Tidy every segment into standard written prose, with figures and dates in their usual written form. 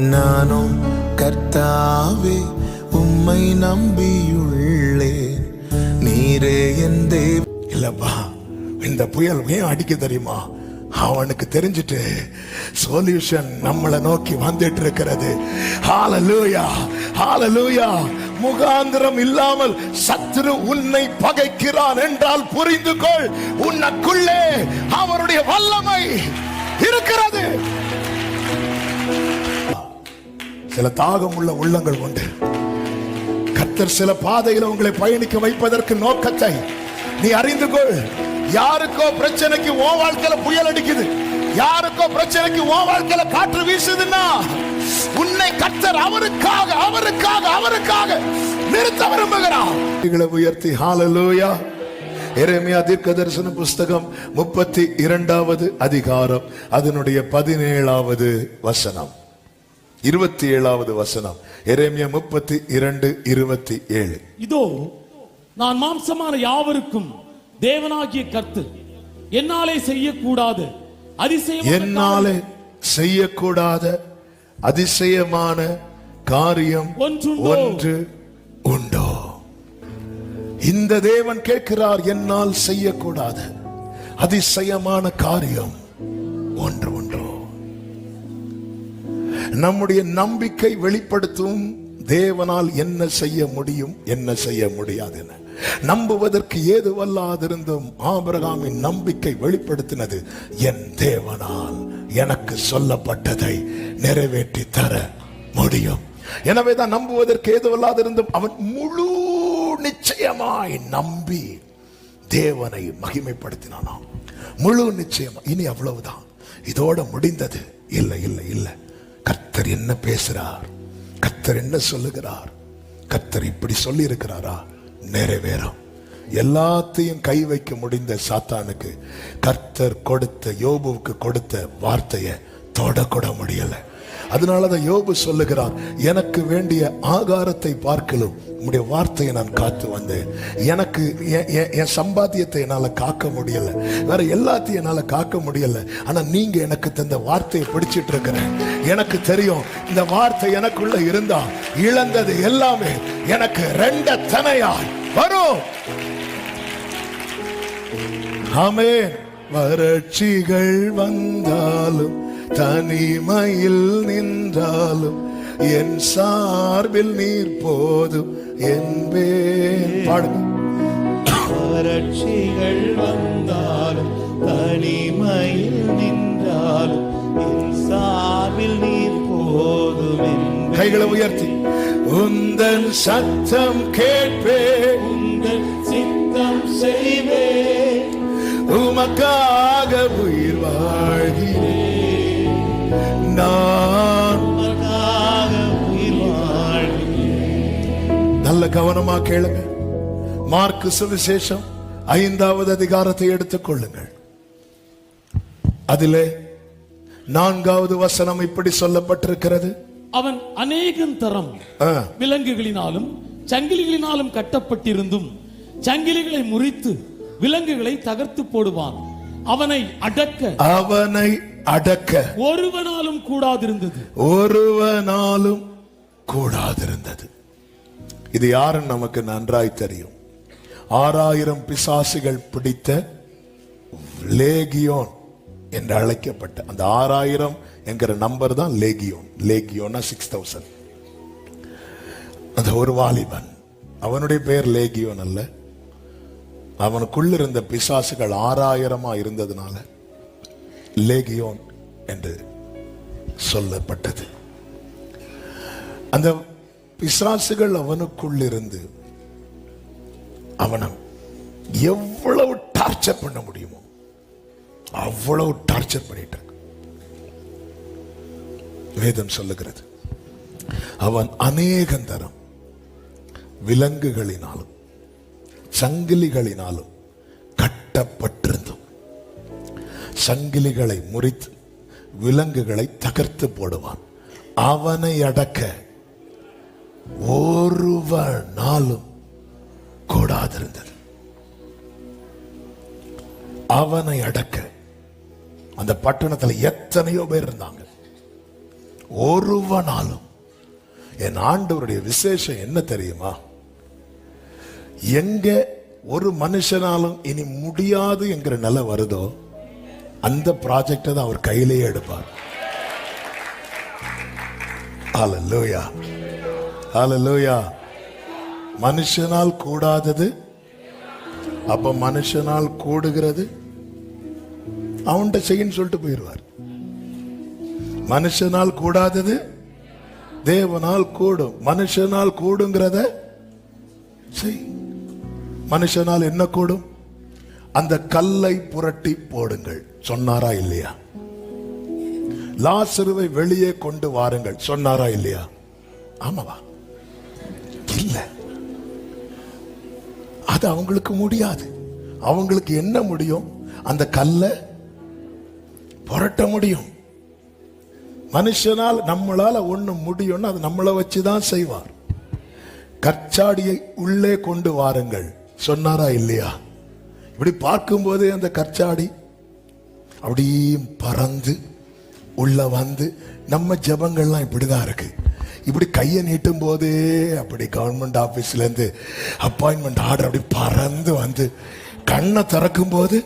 நானும் கர்த்தாவே உம்மை நம்பியுள்ளேன், நீரே என் தேவ. இல்லப்பா, இந்த புயல் ஏன் அடிக்க தெரியுமா? அவனுக்கு தெரிஞ்சிட்டு சொல்யூஷன் நம்மளை நோக்கி வந்துட்டு இருக்கிறது. ஹalleluya, ஹalleluya. முகாந்திரம் இல்லாமல் சத்துரு உன்னை பகைக்கிறான் என்றால் புரிந்து கொள், உனக்குள்ளே அவருடைய வல்லமை இருக்கிறது. சில தாகம் உள்ள உள்ளங்கள் உண்டு. கர்த்தர் சில பாதையில் உங்களை பயணிக்க வைப்பதற்கு நோக்கத்தை நீ அறிந்து கொள். யாருக்கோ பிரச்சனைக்கு ஓ வாழ்க்கையில புயல் அடிக்குது, யாருக்கோ பிரச்சனைக்கு ஓ வாழ்க்கையில காற்று வீசுதுன்னா உன்னை கர்த்தர் அவருக்காக அவருக்காக அவருக்காக நிறுத்த விரும்புகிறார். உயர்த்தி ஹalleluya. எரேமியா தீர்க்கதரிசன புஸ்தகம் 32வது அதிகாரம் அதனுடைய 17வது வசனம், 27வது வசனம். எரேமியா 32:27. இதோ நான் மாம்சமான யாவருக்கும் தேவனாகிய கர்த்தர், என்னாலே செய்யக்கூடாத அதிசயமான காரியம் ஒன்று உண்டோ? இந்த தேவன் கேட்கிறார், என்னால் செய்யக்கூடாத அதிசயமான காரியம் ஒன்று உண்டோ? நம்முடைய நம்பிக்கை வெளிப்படுத்தும் தேவனால் என்ன செய்ய முடியும், என்ன செய்ய முடியாது என. நம்புவதற்கு ஏதுவல்லாதிருந்தும் ஆபிரகாமின் நம்பிக்கை வெளிப்படுத்தினது, என் தேவனால் எனக்கு சொல்லப்பட்டதை நிறைவேற்றி தர முடியும். எனவேதான் நம்புவதற்கு ஏதுவல்லாதிருந்தும் அவன் முழு நிச்சயமாய் நம்பி தேவனை மகிமைப்படுத்தினானாம். முழு நிச்சயமா. இனி அவ்வளவுதான், இதோட முடிந்தது. இல்லை இல்லை இல்லை. கர்த்தர் என்ன பேசுறார், கர்த்தர் என்ன சொல்லுகிறார், கர்த்தர் இப்படி சொல்லி இருக்கிறாரா, நிறைவேறும். எல்லாத்தையும் கை வைக்க முடிந்த சாத்தானுக்கு கர்த்தர் கொடுத்த, யோபுவுக்கு கொடுத்த வார்த்தையை தொடக்கூட முடியல. அதனாலதான் யோபு சொல்லுகிறார், எனக்கு வேண்டிய ஆகாரத்தை பார்க்கலும் உம்முடைய வார்த்தையை நான் காத்து வந்தேன். எனக்கு என் சம்பாத்தியத்தை என்னால காக்க முடியல, வேற எல்லாத்தையும் என்னால காக்க முடியல, ஆனா நீங்க எனக்கு தந்த வார்த்தையை பிடிச்சிட்டு இருக்கிறேன். எனக்கு தெரியும், இந்த வார்த்தை எனக்குள்ள இருந்தா இழந்தது எல்லாமே எனக்கு ரெண்டத்தனையாய் வரும். ஆமென். வறட்சிகள் வந்தாலும் தனிமையில் நின்றாலும் என் சார்பில் நீர் போதும் என்பேன். பாடுங்க. வறட்சிகள் வந்தாலும் தனிமையில் நின்றாலும் என் சார்பில் நீர் போதும் என்பேன். கைகளை உயர்த்தி, உந்தன் சத்தம் கேட்பேன், உந்தன் சித்தம் செய்வேன், உமக்காக உயிர் வாழ்கிறேன், நான் உமக்காக உயிர் வாழ்கிறேன். நல்ல கவனமா கேளுங்க. மார்க்கு சுவிசேஷம் 5வது அதிகாரத்தை எடுத்துக் கொள்ளுங்கள். அதிலே 4வது வசனம் இப்படி சொல்லப்பட்டிருக்கிறது, அவன் அநேகம் தரம் விலங்குகளினாலும் சங்கிலிகளினாலும் கட்டப்பட்டிருந்தும் சங்கிலிகளை முறித்து விலங்குகளை தகர்த்து போடுவான். அவனை அடக்க ஒருவனாலும் கூடாதிருந்தது. இது யாருன்னு நமக்கு நன்றாய் தெரியும். 6000 பிசாசுகள் பிடித்த லேகியோன் என்று அழைக்கப்பட்ட அந்த 6000 என்கிற நம்பர் தான் லேகியோன். லேகியோனா 6000. அந்த ஒரு வாலிபன், அவனுடைய பெயர் லேகியோன் அல்ல, அவனுக்குள்ள இருந்த பிசாசுகள் 6000 இருந்ததுனால லேகியோன் என்று சொல்லப்பட்டது. அந்த பிசாசுகள் அவனுக்குள்ள இருந்து அவனை எவ்வளவு டார்ச்சர் பண்ண முடியுமோ அவ்வளவு டார்ச்சர் பண்ணிட்டு வேதம் சொல்லுகிறது. அவன் அநேகம் தரம் விலங்குகளினாலும் சங்கிலிகளினாலும் கட்டப்பட்டிருந்தும் சங்கிலிகளை முறித்து விலங்குகளை தகர்த்து போடுவான். அவனை அடக்க ஒருவனாலும் கூடாதிருந்தது. அவனை அடக்க அந்த பட்டணத்துல எத்தனையோ பேர் இருந்தாங்க. ஒருவனாலும். என் ஆண்டவருடைய விசேஷம் என்ன தெரியுமா? எங்க ஒரு மனுஷனாலும் இனி முடியாது என்கிற நிலை வருதோ அந்த ப்ராஜெக்டை தான் அவர் கையிலேயே எடுப்பார். ஹல்லேலூயா, ஹல்லேலூயா. மனுஷனால் கூடாதது, அப்ப மனுஷனால் கூடுகிறது அவன்கிட்ட செய்யன்னு சொல்லிட்டு போயிடுவார். மனுஷனால் கூடாதது தேவனால் கூடும். மனுஷனால் கூடுங்கிறத செய். மனுஷனால் என்ன கூடும்? அந்த கல்லை புரட்டி போடுங்கள் சொன்னாரா இல்லையா? லாசருவை வெளியே கொண்டு வாருங்கள் சொன்னாரா இல்லையா? ஆமாவா? இல்ல, அது அவங்களுக்கு முடியாது. அவங்களுக்கு என்ன முடியும்? அந்த கல்லை புரட்ட முடியும். மனுஷனால் நம்மளால ஒண்ணு முடியும்னா அது நம்மளை வச்சுதான் செய்வார். கற்சாடியை உள்ளே கொண்டு வாருங்கள் சொன்னாரா இல்லையா? இப்படி பார்க்கும்போதே அந்த கற்சாடி அப்படியே பறந்து உள்ள வந்து, நம்ம ஜெபங்கள்லாம் இப்படிதான் இருக்கு. இப்படி கையை நீட்டும் போதே அப்படி கவர்மெண்ட் ஆபீஸ்ல இருந்து அப்பாயின்மெண்ட் ஆர்டர் அப்படி பறந்து வந்து கண்ணை திறக்கும் போது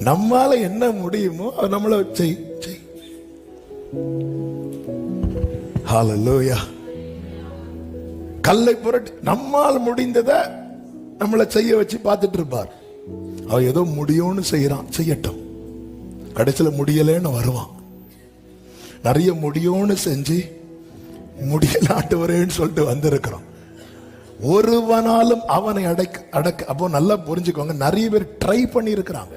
நம்மால என்ன முடியுமோ அது நம்மள செய். ஹல்லேலூயா. கல்லை புரட்டி நம்மால் முடிந்ததை நம்மளை செய்ய வச்சு பார்த்துட்டு இருப்பார். அவ ஏதோ முடியும்னு செய்யறான், செய்யட்டும். கடைசியில் முடியலன்னு வருவான். நிறைய முடியும்னு செஞ்சு முடியலாட்டு வரேன்னு சொல்லிட்டு வந்திருக்கிறோம். ஒருவனாலும் அவனை அடக்க. அப்போ நல்லா புரிஞ்சுக்கோங்க, நிறைய பேர் ட்ரை பண்ணி இருக்கிறாங்க.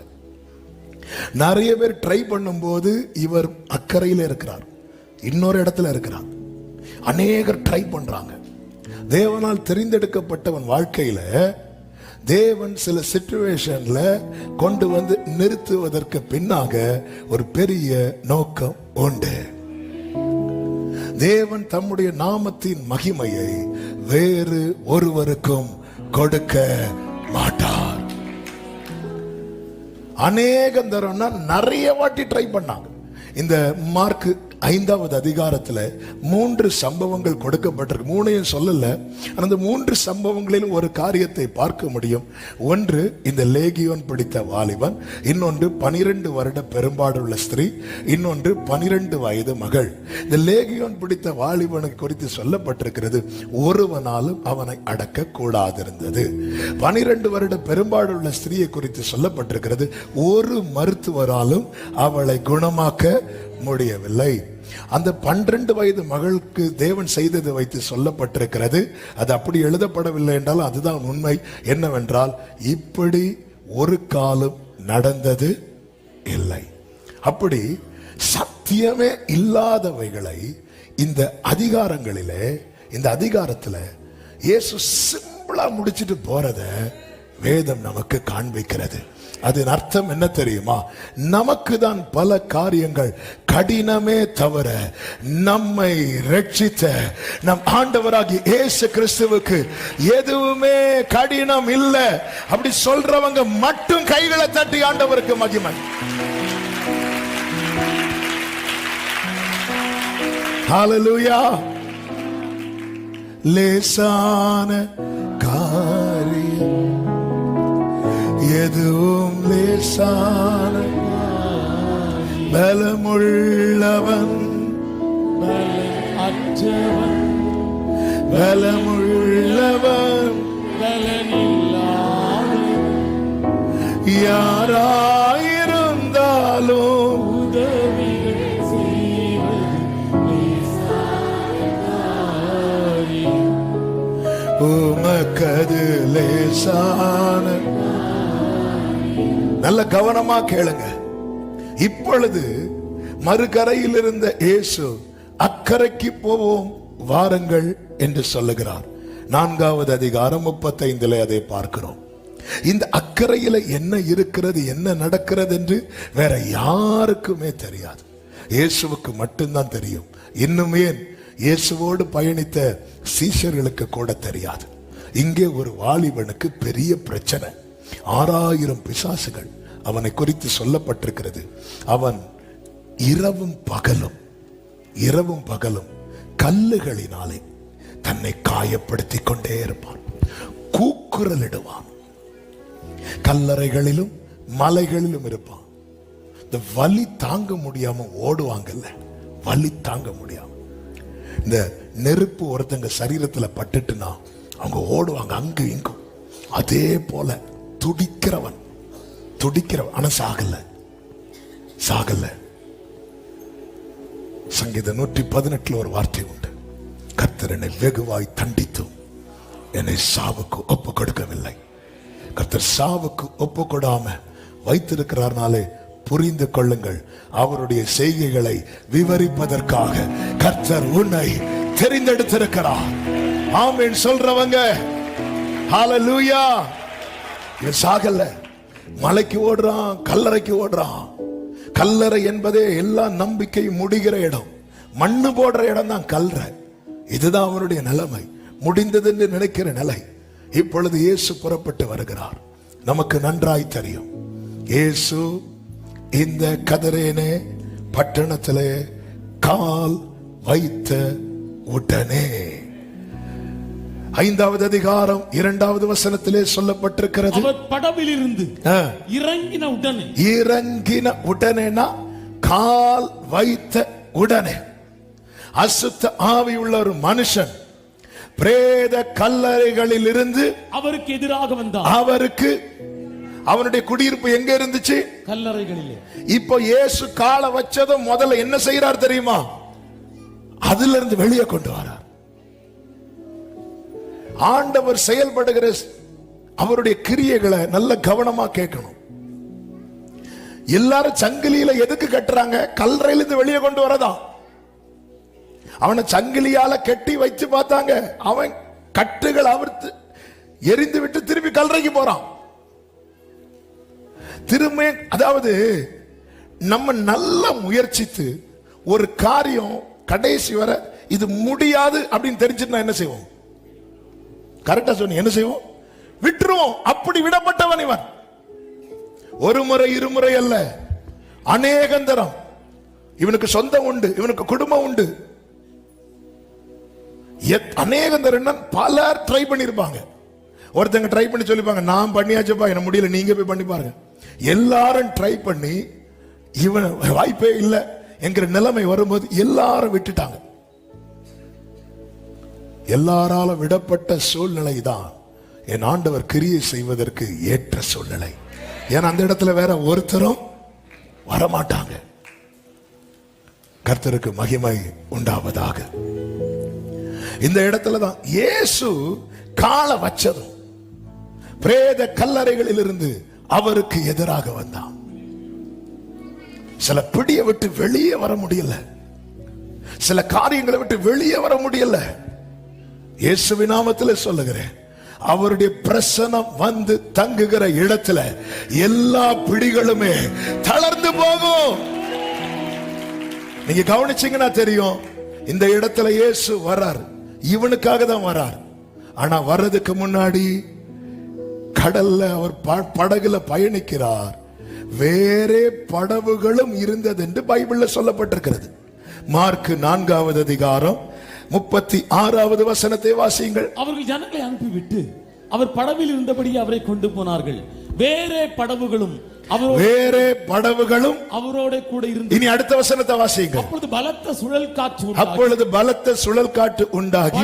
நிறைய பேர் ட்ரை பண்ணும் போது இவர் அக்கறையில் இருக்கிறார், இன்னொரு இடத்துல இருக்கிறார். அநேகர் ட்ரை பண்றாங்க. தேவனால் தெரிந்தெடுக்கப்பட்டவன் வாழ்க்கையில தேவன் சில சிச்சுவேஷன்ல கொண்டு வந்து நிறுத்துவதற்கு பின்னாக ஒரு பெரிய நோக்கம் உண்டு. தேவன் தம்முடைய நாமத்தின் மகிமையை வேறு ஒருவருக்கும் கொடுக்க மாட்டார். அநேகம் தரம்னா நிறைய வாட்டி ட்ரை பண்ணாங்க. இந்த மார்க் 5வது அதிகாரத்துல 3 சம்பவங்கள் கொடுக்கப்பட்டிருக்கு. 3ஐயும் சொல்லல, அந்த 3 சம்பவங்களிலும் ஒரு காரியத்தை பார்க்க முடியும். ஒன்று இந்த லேகியோன் பிடித்த வாலிபன், இன்னொன்று 12 வருட பெரும்பாடுள்ள ஸ்திரீ, இன்னொன்று 12 வயது மகள். இந்த லேகியோன் பிடித்த வாலிபனை குறித்து சொல்லப்பட்டிருக்கிறது, ஒருவனாலும் அவனை அடக்க கூடாதிருந்தது. 12 வருட பெரும்பாடுள்ள ஸ்திரீயை குறித்து சொல்லப்பட்டிருக்கிறது, ஒரு மருத்துவராலும் அவளை குணமாக்க முடியவில்லை. அந்த 12 வயது மகளுக்கு தேவன் செய்தது வைத்து சொல்லப்பட்டிருக்கிறது. அது அப்படி எழுதப்படவில்லை என்றால் அதுதான் உண்மை. என்னவென்றால், இப்படி ஒரு காலம் நடந்தது இல்லை. அப்படி சத்தியமே இல்லாதவைகளை இந்த அதிகாரங்களிலே, இந்த அதிகாரத்துல இயேசு சிம்பிளா முடிச்சிட்டு போறத வேதம் நமக்கு காண்பிக்கிறது. அதன் அர்த்தம் என்ன தெரியுமா? நமக்கு தான் பல காரியங்கள் கடினமே தவிர நம்மை ரட்சித்த நம் ஆண்டவராகிய இயேசு கிறிஸ்துவுக்கு எதுவுமே கடினம் இல்லை. அப்படி சொல்றவங்க மட்டும் கைகளை தட்டி ஆண்டவருக்கு மகிமை. ஹல்லேலூயா. லேசான காரியம் எதுவும் லேசான, பலமுள்ளவன் அற்றவன் பலமுள்ளவன் யாராயிருந்தாலும் உதவிகள் செய்வது உமக்கது லேசான. நல்ல கவனமா கேளுங்க. இப்பொழுது மறுகரையில் இருந்த இயேசு அக்கறைக்கு போவோம் வாருங்கள் என்று சொல்லுகிறார். 4வது அதிகாரம் 35 அதை பார்க்கிறோம். இந்த அக்கறையில என்ன இருக்கிறது, என்ன நடக்கிறது என்று வேற யாருக்குமே தெரியாது. இயேசுவுக்கு மட்டும்தான் தெரியும். இன்னுமே இயேசுவோடு பயணித்த சீஷர்களுக்கு கூட தெரியாது. இங்கே ஒரு வாலிபனுக்கு பெரிய பிரச்சனை. 6000 பிசாசுகள் அவனை குறித்து சொல்லப்பட்டிருக்கிறது. அவன் இரவும் பகலும் கல்லுகளினாலே தன்னை காயப்படுத்திக் கொண்டே இருப்பான், கூக்குரலிடுவான், கல்லறைகளிலும் மலைகளிலும் இருப்பான். இந்த வலி தாங்க முடியாம ஓடுவாங்கல்ல, வலி தாங்க முடியாம, இந்த நெருப்பு ஒருத்தங்க சரீரத்துல பட்டுட்டுனா அவங்க ஓடுவாங்க அங்கு இங்கும். அதே போல துடிக்கிறவன் ஆனா சாகல. சங்கீதம் 118 ஒரு வார்த்தை உண்டு, கர்த்தர் என்னை வெகுவாய் தண்டித்தும் என்னை சாவுக்கு ஒப்பு கொடுக்கவில்லை. கர்த்தர் சாவுக்கு ஒப்பு கொடாம வைத்திருக்கிறார்னாலே புரிந்து கொள்ளுங்கள், அவருடைய செய்கைகளை விவரிப்பதற்காக கர்த்தர் உன்னை தெரிந்தெடுத்திருக்கிறார். ஆமென் சொல்றவங்க ஹல்லேலூயா. இவன் சாகல, மலைக்கு ஓடுறான், கல்லறைக்கு ஓடுறான். கல்லறை என்பதே எல்லா நம்பிக்கை முடிகிற இடம், மண்ணு போடுற இடம் தான் கல்லறை. இதுதான் அவருடைய நிலைமை, முடிந்தது என்று நினைக்கிற நிலை. இப்பொழுது இயேசு புறப்பட்டு வருகிறார். நமக்கு நன்றாய் தெரியும், இயேசு இந்த கதரேனே பட்டணத்திலே கால் வைத்த உடனே 5வது அதிகாரம் 2வது வசனத்திலே சொல்லப்பட்டிருக்கிறது, அவர் படவில் இருந்து இறங்கின உடனேனா கால் வைத்த உடனே. அசுத்த ஆவி உள்ள ஒரு மனுஷன் பிரேத கல்லறைகளில் இருந்து அவருக்கு எதிராக வந்தார். அவனுடைய குடியிருப்பு எங்க இருந்துச்சு? கல்லறைகளிலே. இப்போ இயேசு காலை வச்சதும் முதல்ல என்ன செய்யறார் தெரியுமா? அதுல இருந்து வெளியே கொண்டு வரார். ஆண்டவர் செயல்படுகிற அவருடைய கிரியைகளை நல்ல கவனமா கேட்கணும். எல்லாரும் சங்கிலியில எதுக்கு கட்டுறாங்க? கல்லறையிலிருந்து வெளியே கொண்டு வரதா. அவனை சங்கிலியால கட்டி வச்சு பார்த்தாங்க, அவன் கட்டுகள் அவிர்த்து எரிந்து விட்டு திருப்பி கல்லறைக்கு போறான். திரும்ப அதாவது நம்ம நல்லா முயற்சித்து ஒரு காரியம் கடைசி வர இது முடியாது அப்படின்னு தெரிஞ்சுட்டு என்ன செய்வோம்? கரெக்டா சொன்னீங்க, என்ன செய்வோம்? விட்டுருவோம். அப்படி விடப்பட்டவன் இவன். ஒரு முறை இருமுறை அல்ல, அநேகந்தரம். இவனுக்கு சொந்தம் உண்டு, இவனுக்கு குடும்பம் உண்டு. அநேகந்தரம் பலர் ட்ரை பண்ணிருப்பாங்க. ஒருத்தங்க ட்ரை பண்ணி சொல்லிப்பாங்க, நான் பண்ணியாச்சப்பா, என்ன முடியல, நீங்க போய் பண்ணி பாருங்க. எல்லாரும் ட்ரை பண்ணி இவன் வாய்ப்பே இல்லை என்கிற நிலைமை வரும்போது எல்லாரும் விட்டுட்டாங்க. எல்லாரால விடப்பட்ட சூழ்நிலை தான் என் ஆண்டவர் கிரியை செய்வதற்கு ஏற்ற சூழ்நிலை. ஏன்னா அந்த இடத்துல வேற ஒருத்தரும் வரமாட்டாங்க. கர்த்தருக்கு மகிமை உண்டாவதாக. இந்த இடத்துல தான் இயேசு காலை வச்சதும் பிரேத கல்லறைகளில் இருந்து அவருக்கு எதிராக வந்தான். சில பிடியை விட்டு வெளியே வர முடியல, சில காரியங்களை விட்டு வெளியே வர முடியல. இயேசுவின் நாமத்தில் சொல்லுகிறேன், அவருடைய பிரசனம் வந்து தங்குகிற இடத்துல எல்லா பிடிகளுமே தளர்ந்து போகும். நீங்க கவனிச்சீங்கன்னா தெரியும், இந்த இடத்துல இயேசு வர்றார், இவனுக்காக தான் வர்றார். ஆனா வர்றதுக்கு முன்னாடி கடல்ல அவர் படகுல பயணிக்கிறார். வேறே படகுகளும் இருந்தது என்று பைபிள்ல சொல்லப்பட்டிருக்கிறது. மார்க் 4வது அதிகாரம் 36வது வசனத்தை வாசியுங்கள். அவர்கள் ஜனங்களை அனுப்பிவிட்டு அவர் படவில் இருந்தபடி அவரை கொண்டு போனார்கள். வேறே படகுகளும் அவரோட கூட இருந்து. இனி அடுத்த வசனத்தை வாசியுங்கள். அப்பொழுது பலத்த சுழல் காற்று உண்டாகி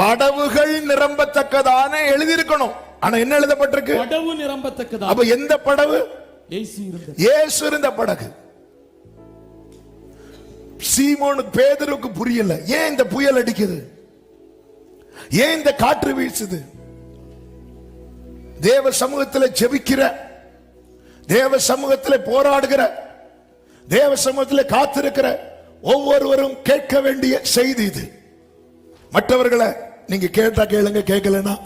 படவுகள் நிரம்பத்தக்கதான எழுதியிருக்கணும். ஆனா என்ன எழுதப்பட்டிருக்கு? படவு நிரம்பத்தக்கதா. அப்ப எந்த படவு? இயேசு இருந்த படகு. சீமோனுக்கு பேதுருக்கு புரியல, ஏன் இந்த புயல் அடிக்குது, ஏன் இந்த காற்று வீசுது. தேவ சமூகத்தில் ஜெபிக்கிற, தேவ சமூகத்தில் போராடுகிற, தேவ சமூகத்தில் காத்திருக்கிற ஒவ்வொருவரும் கேட்க வேண்டிய செய்தி இது. மற்றவர்களை நீங்க கேட்டா கேளுங்க, கேட்கலனா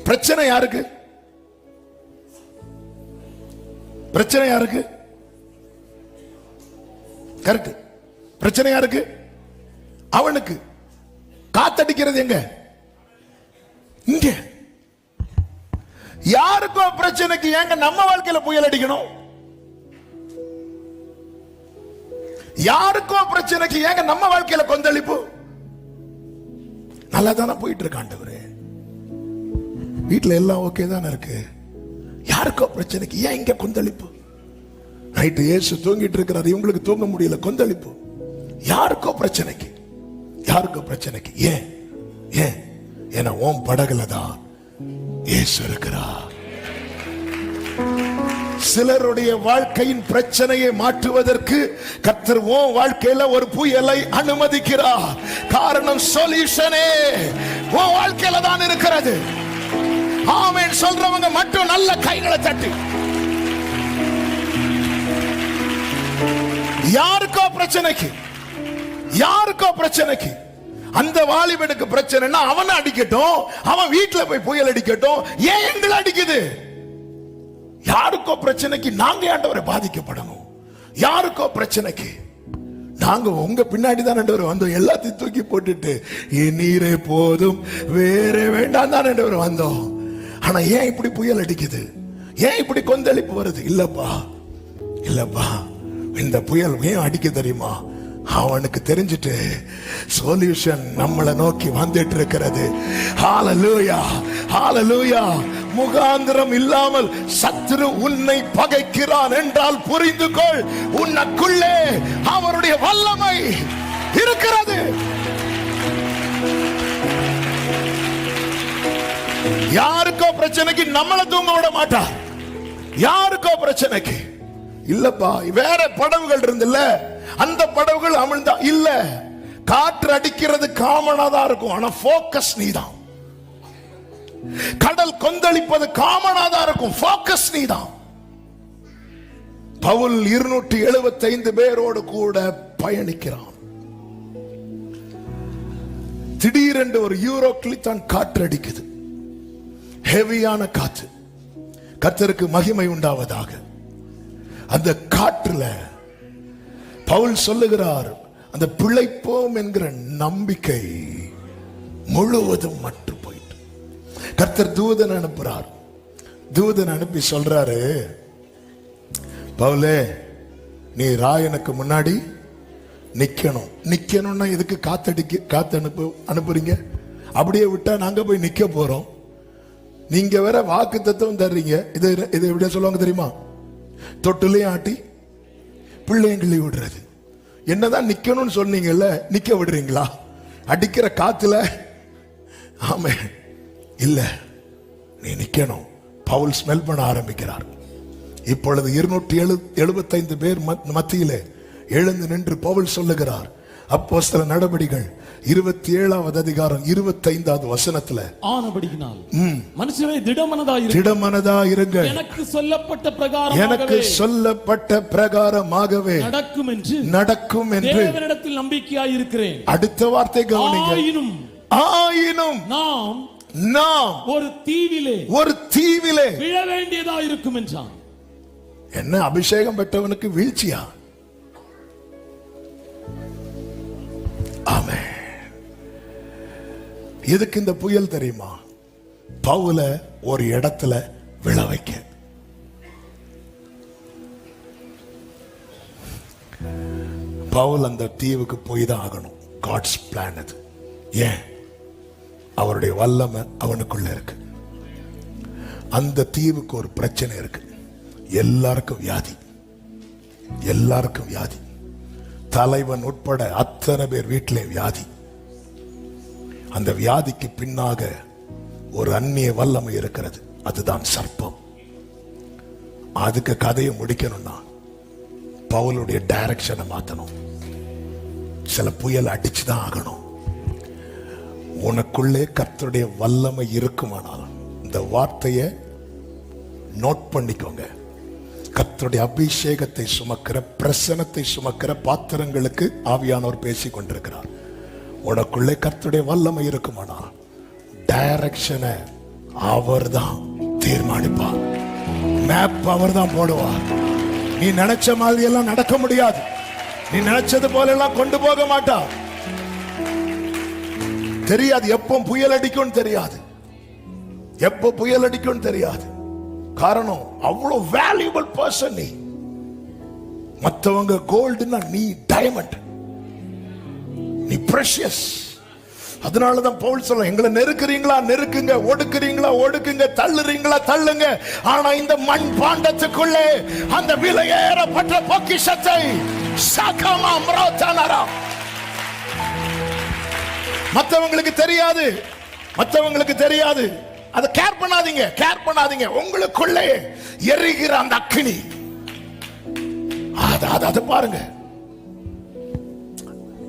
பிரச்சனை யாருக்கு? பிரச்சனை யாருக்கு? கரெக்ட். பிரச்சனை யாருக்கு? அவனுக்கு. காத்தடிக்கிறது எங்க? இங்க. யாருக்கோ பிரச்சனைக்கு ஏங்க நம்ம வாழ்க்கையில புயல் அடிக்கணும்? யாருக்கோ பிரச்சனைக்கு ஏங்க நம்ம வாழ்க்கையில கொந்தளிப்பு? நல்லா தானே போயிட்டு இருக்க ஆண்டவரே, வீட்டுல எல்லாம் ஓகே தானே இருக்கு, யாருக்கோ பிரச்சனைக்கு ஏன் இங்க கொந்தளிப்பு? நைட்டு இயேசு தூங்கிட்டு இருக்கிறார், இவங்களுக்கு தூங்க முடியல, கொந்தளிப்பு. யாருக்கோ பிரச்சனைக்கு, யாருக்கோ பிரச்சனைக்கு ஏன்? ஏன்? ஏன்னா ஓம் படகுல தான் இயேசு இருக்கிறார். சிலருடைய வாழ்க்கையின் பிரச்சனையை மாற்றுவதற்கு கர்த்தர் உன் வாழ்க்கையில ஒரு புயலை அனுமதிக்கிறார். காரணம் சொல்யூஷனே உன் வாழ்க்கையில தான் இருக்கிறது. ஆமென் சொல்றவங்க மட்டும் நல்ல கைகளை தட்டி. யாருக்கோ பிரச்சனைக்கு, யாருக்கோ பிரச்சனைக்கு, அந்த வாலிபனுக்கு பிரச்சனைனா அவனை அடிக்கட்டும், அவன் வீட்டுல போய் புயல் அடிக்கட்டும், ஏன் எங்களை அடிக்குது? யாருக்கோ பிரச்சனைக்கு நாங்க ஆண்டவரை பாதிக்கப்படணும்? யாருக்கோ பிரச்சனைக்கு நாங்க உங்க பின்னாடி தான் ஆண்டவர் வந்தோம், எல்லாத்தையும் தூக்கி போட்டுட்டு நீரே போதும் வேற வேண்டாம் தான் ஆண்டவர் வந்தோம். ஆனா ஏன் இப்படி புயல் அடிக்குது? ஏன் இப்படி கொந்தளிப்பு வருது? இல்லப்பா, இல்லப்பா, இந்த புயல் ஏன் அடிக்க தெரியுமா? அவனுக்கு தெரிஞ்சிட்டு சொல்யூஷன் நம்மளை நோக்கி வந்துட்டு இருக்கிறது. ஹalleluya, ஹalleluya. முகாந்திரம் இல்லாமல் சத்துரு உன்னை பகைக்கிறான் என்றால் புரிந்து கொள், உனக்குள்ளே அவருடைய வல்லமை இருக்கிறது. யாருக்கோ பிரச்சனைக்கு நம்மளை தூங்க விட மாட்டார். யாருக்கோ பிரச்சனைக்கு இல்லப்பா, வேற படகுகள் இருந்துல்ல, அந்த படகுகள் அமிழ்ந்தா இல்ல, காற்று அடிக்கிறது காமனா தான் இருக்கும், ஆனா போக்கஸ் நீதான். கடல் கொந்தளிப்பது காமனா தான் இருக்கும், போக்கஸ் நீதான். பவுல் 275 பேரோடு கூட பயணிக்கிறான். திடீரென்று ஒரு யூரோக்ளித்தான் காற்று அடிக்குது, ஹெவியான காற்று. கர்த்தருக்கு மகிமை உண்டாவதாக. அந்த காற்றுல பவுல் சொல்லுகிறார், அந்த பிழைப்போம் என்கிற நம்பிக்கை முழுவதும் மற்று போயிட்டு. கர்த்தர் தூதன் அனுப்புறார். தூதன் அனுப்பி சொல்றாரு, பவுலே நீ ராயனுக்கு முன்னாடி நிக்கணும். நிக்கணும்னா எதுக்கு காத்து அனுப்புறீங்க? அப்படியே விட்டா நாங்க போய் நிக்க போறோம். நீங்க வேற வாக்கு தத்துவம் தர்றீங்க. இது எப்படியா சொல்லுவாங்க தெரியுமா? தொட்டுலையும் ஆட்டி பிள்ளைங்களை விடுறது. என்னதான் நிக்கணும்னு சொன்னீங்கல்ல, நிக்க விடுறீங்களா? அடிக்கிற காத்துல? ஆமே, இல்ல, நீ நிக்கணும். பவுல் ஸ்மெல் பண்ண ஆரம்பிக்கிறார். இப்பொழுது 275 பேர் மத்தியிலே எழுந்து நின்று பவுல் சொல்லுகிறார். அப்போஸ்தல நடபடிகள் 27வது அதிகாரம் 25வது வசனத்துல, ஆனபடியினால் மனுஷனே திடமனதாயிருங்கள், எனக்கு சொல்லப்பட்ட பிரகாரமாகவே நடக்கும் என்று தேவனிடத்தில் நம்பிக்கையாயிருக்கிறேன். அடுத்த வார்த்தை கவனிங்க. ஆயினும் நாம் ஒரு தீவிலே விழ வேண்டியதா இருக்கும் என்றான். என்ன அபிஷேகம் பெற்றவனுக்கு வீழ்ச்சியா? ஆமென். எதுக்கு இந்த புயல் தெரியுமா? பவுல ஒரு இடத்துல விழ வைக்க. பவுல் அந்த தீவுக்கு போய் தான் ஆகணும். காட்ஸ் பிளான் அது. ஏன்? அவருடைய வல்லமை அவனுக்குள்ள இருக்கு. அந்த தீவுக்கு ஒரு பிரச்சனை இருக்கு. எல்லாருக்கும் வியாதி, எல்லாருக்கும் வியாதி. தலைவன் உட்பட அத்தனை பேர் வீட்டிலே வியாதி. அந்த வியாதிக்கு பின்னாக ஒரு அந்நிய வல்லமை இருக்கிறது, அதுதான் சர்ப்பம். அதுக்கு கதையை முடிக்கணும்னா பவுலுடைய டைரக்ஷனை மாத்தணும். சில புயல் அடிச்சுதான் ஆகணும். உனக்குள்ளே கர்த்தருடைய வல்லமை இருக்குமானால் இந்த வார்த்தையை நோட் பண்ணிக்கோங்க. கர்த்தருடைய அபிஷேகத்தை சுமக்கிற, பிரசனத்தை சுமக்கிற பாத்திரங்களுக்கு ஆவியானவர் பேசிக் கொண்டிருக்கிறார். உனக்குள்ளே கர்த்தருடைய வல்லமை இருக்குமானால் டைரக்ஷனை அவர் தான் தீர்மானிப்பார். மேப் அவர் தான் போடுவார். நீ நினைச்ச மாதிரி எல்லாம் நடக்க முடியாது. நீ நினைச்சது போல எல்லாம் கொண்டு போக மாட்டார். தெரியாது எப்போ புயல் அடிக்கும் தெரியாது, எப்போ புயல் அடிக்கும் தெரியாது. காரணம் அவ்வளவு வேல்யூபிள் பர்சன் நீ. மற்றவங்க கோல்டுன்னா நீ டைமண்ட், நீ பிரஷியஸ். அதனாலதான் பவுல் சொல்ல, எங்களை நெருக்குறீங்களா நெருக்குங்க, ஒடுக்குறீங்களா ஒடுக்குங்க, தள்ளுறீங்களா தள்ளுங்க, ஆனா இந்த மண் பாண்டத்துக்குள்ளே அந்த விலையேறப்பட்ட பொக்கிஷத்தை மற்றவங்களுக்கு தெரியாது, மற்றவங்களுக்கு தெரியாது. அதை கேர் பண்ணாதீங்க, கேர் பண்ணாதீங்க. உங்களுக்குள்ளே எரிகிற அந்த அக்கினி, அதை பாருங்க.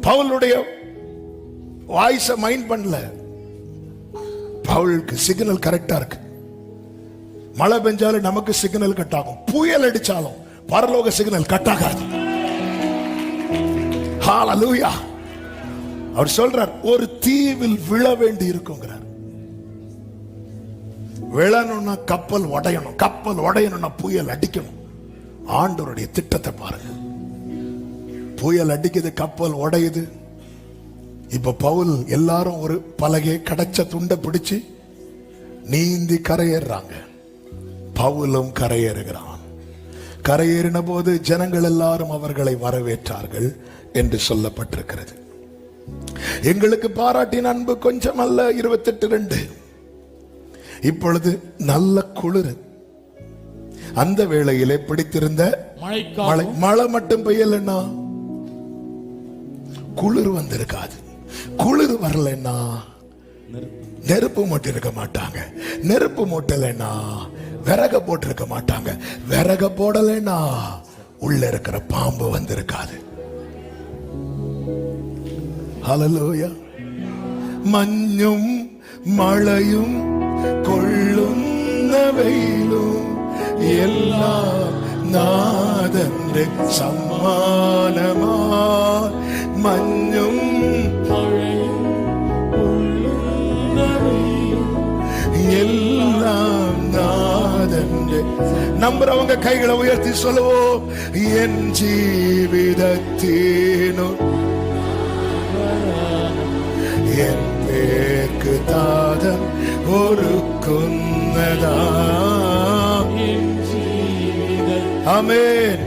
பவுலுடைய வாய்ஸ மைண்ட் பண்ணல. பவுலுக்கு சிக்னல் கரெக்டா இருக்கு. மழை பெஞ்சாலும் நமக்கு சிக்னல் கட் ஆகும், புயல் அடிச்சாலும் பரலோக சிக்னல் கட் ஆகாது. ஹalleluya. அவர் சொல்றார், ஒரு தீவில் விழ வேண்டி இருக்குங்கிறார். விழணும்னா கப்பல் உடையணும், கப்பல் உடையணும்னா புயல் அடிக்கணும். ஆண்டவருடைய திட்டத்தை பாருங்க. புயல் அடிக்குது, கப்பல் உடையுது. இப்ப பவுல் எல்லாரும் ஒரு பலகை கிடைச்ச துண்டை பிடிச்சு நீந்தி கரையேறாங்க. பவுலும் கரையேறுகிறான். கரையேறின போது ஜனங்கள் எல்லாரும் அவர்களை வரவேற்றார்கள் என்று சொல்லப்பட்டிருக்கிறது. எங்களுக்கு பாராட்டின அன்பு கொஞ்சம் அல்ல, 28:2. இப்பொழுது நல்ல குளிர். அந்த வேளையிலே பிடித்திருந்த மழை மட்டும் பெய்யலன்னா குளிர் வந்திருக்காது. குளிர் வரலன்னா நெருப்பு மூட்டி இருக்க மாட்டாங்க. நெருப்பு மூட்டலைன்னா விறக போட்டு இருக்க மாட்டாங்க. விறக போடலைன்னா உள்ள இருக்கிற பாம்பு வந்திருக்காது. ஹல்லேலூயா. மஞ்சும் மழையும் கொள்ளுന്ന வெயிலும் எல்லாம் நாதന്റെ സമ്മാനമാ. മഞ്ഞും எல்லாம் நாதന്റെ. நம்புறவங்க கைகளை உயர்த்தி சொல்லுவோம், என் ஜீவிதத்தினு என் பேர்க்கு தாதன் ஒருக்குன்னதா. ஆமென்.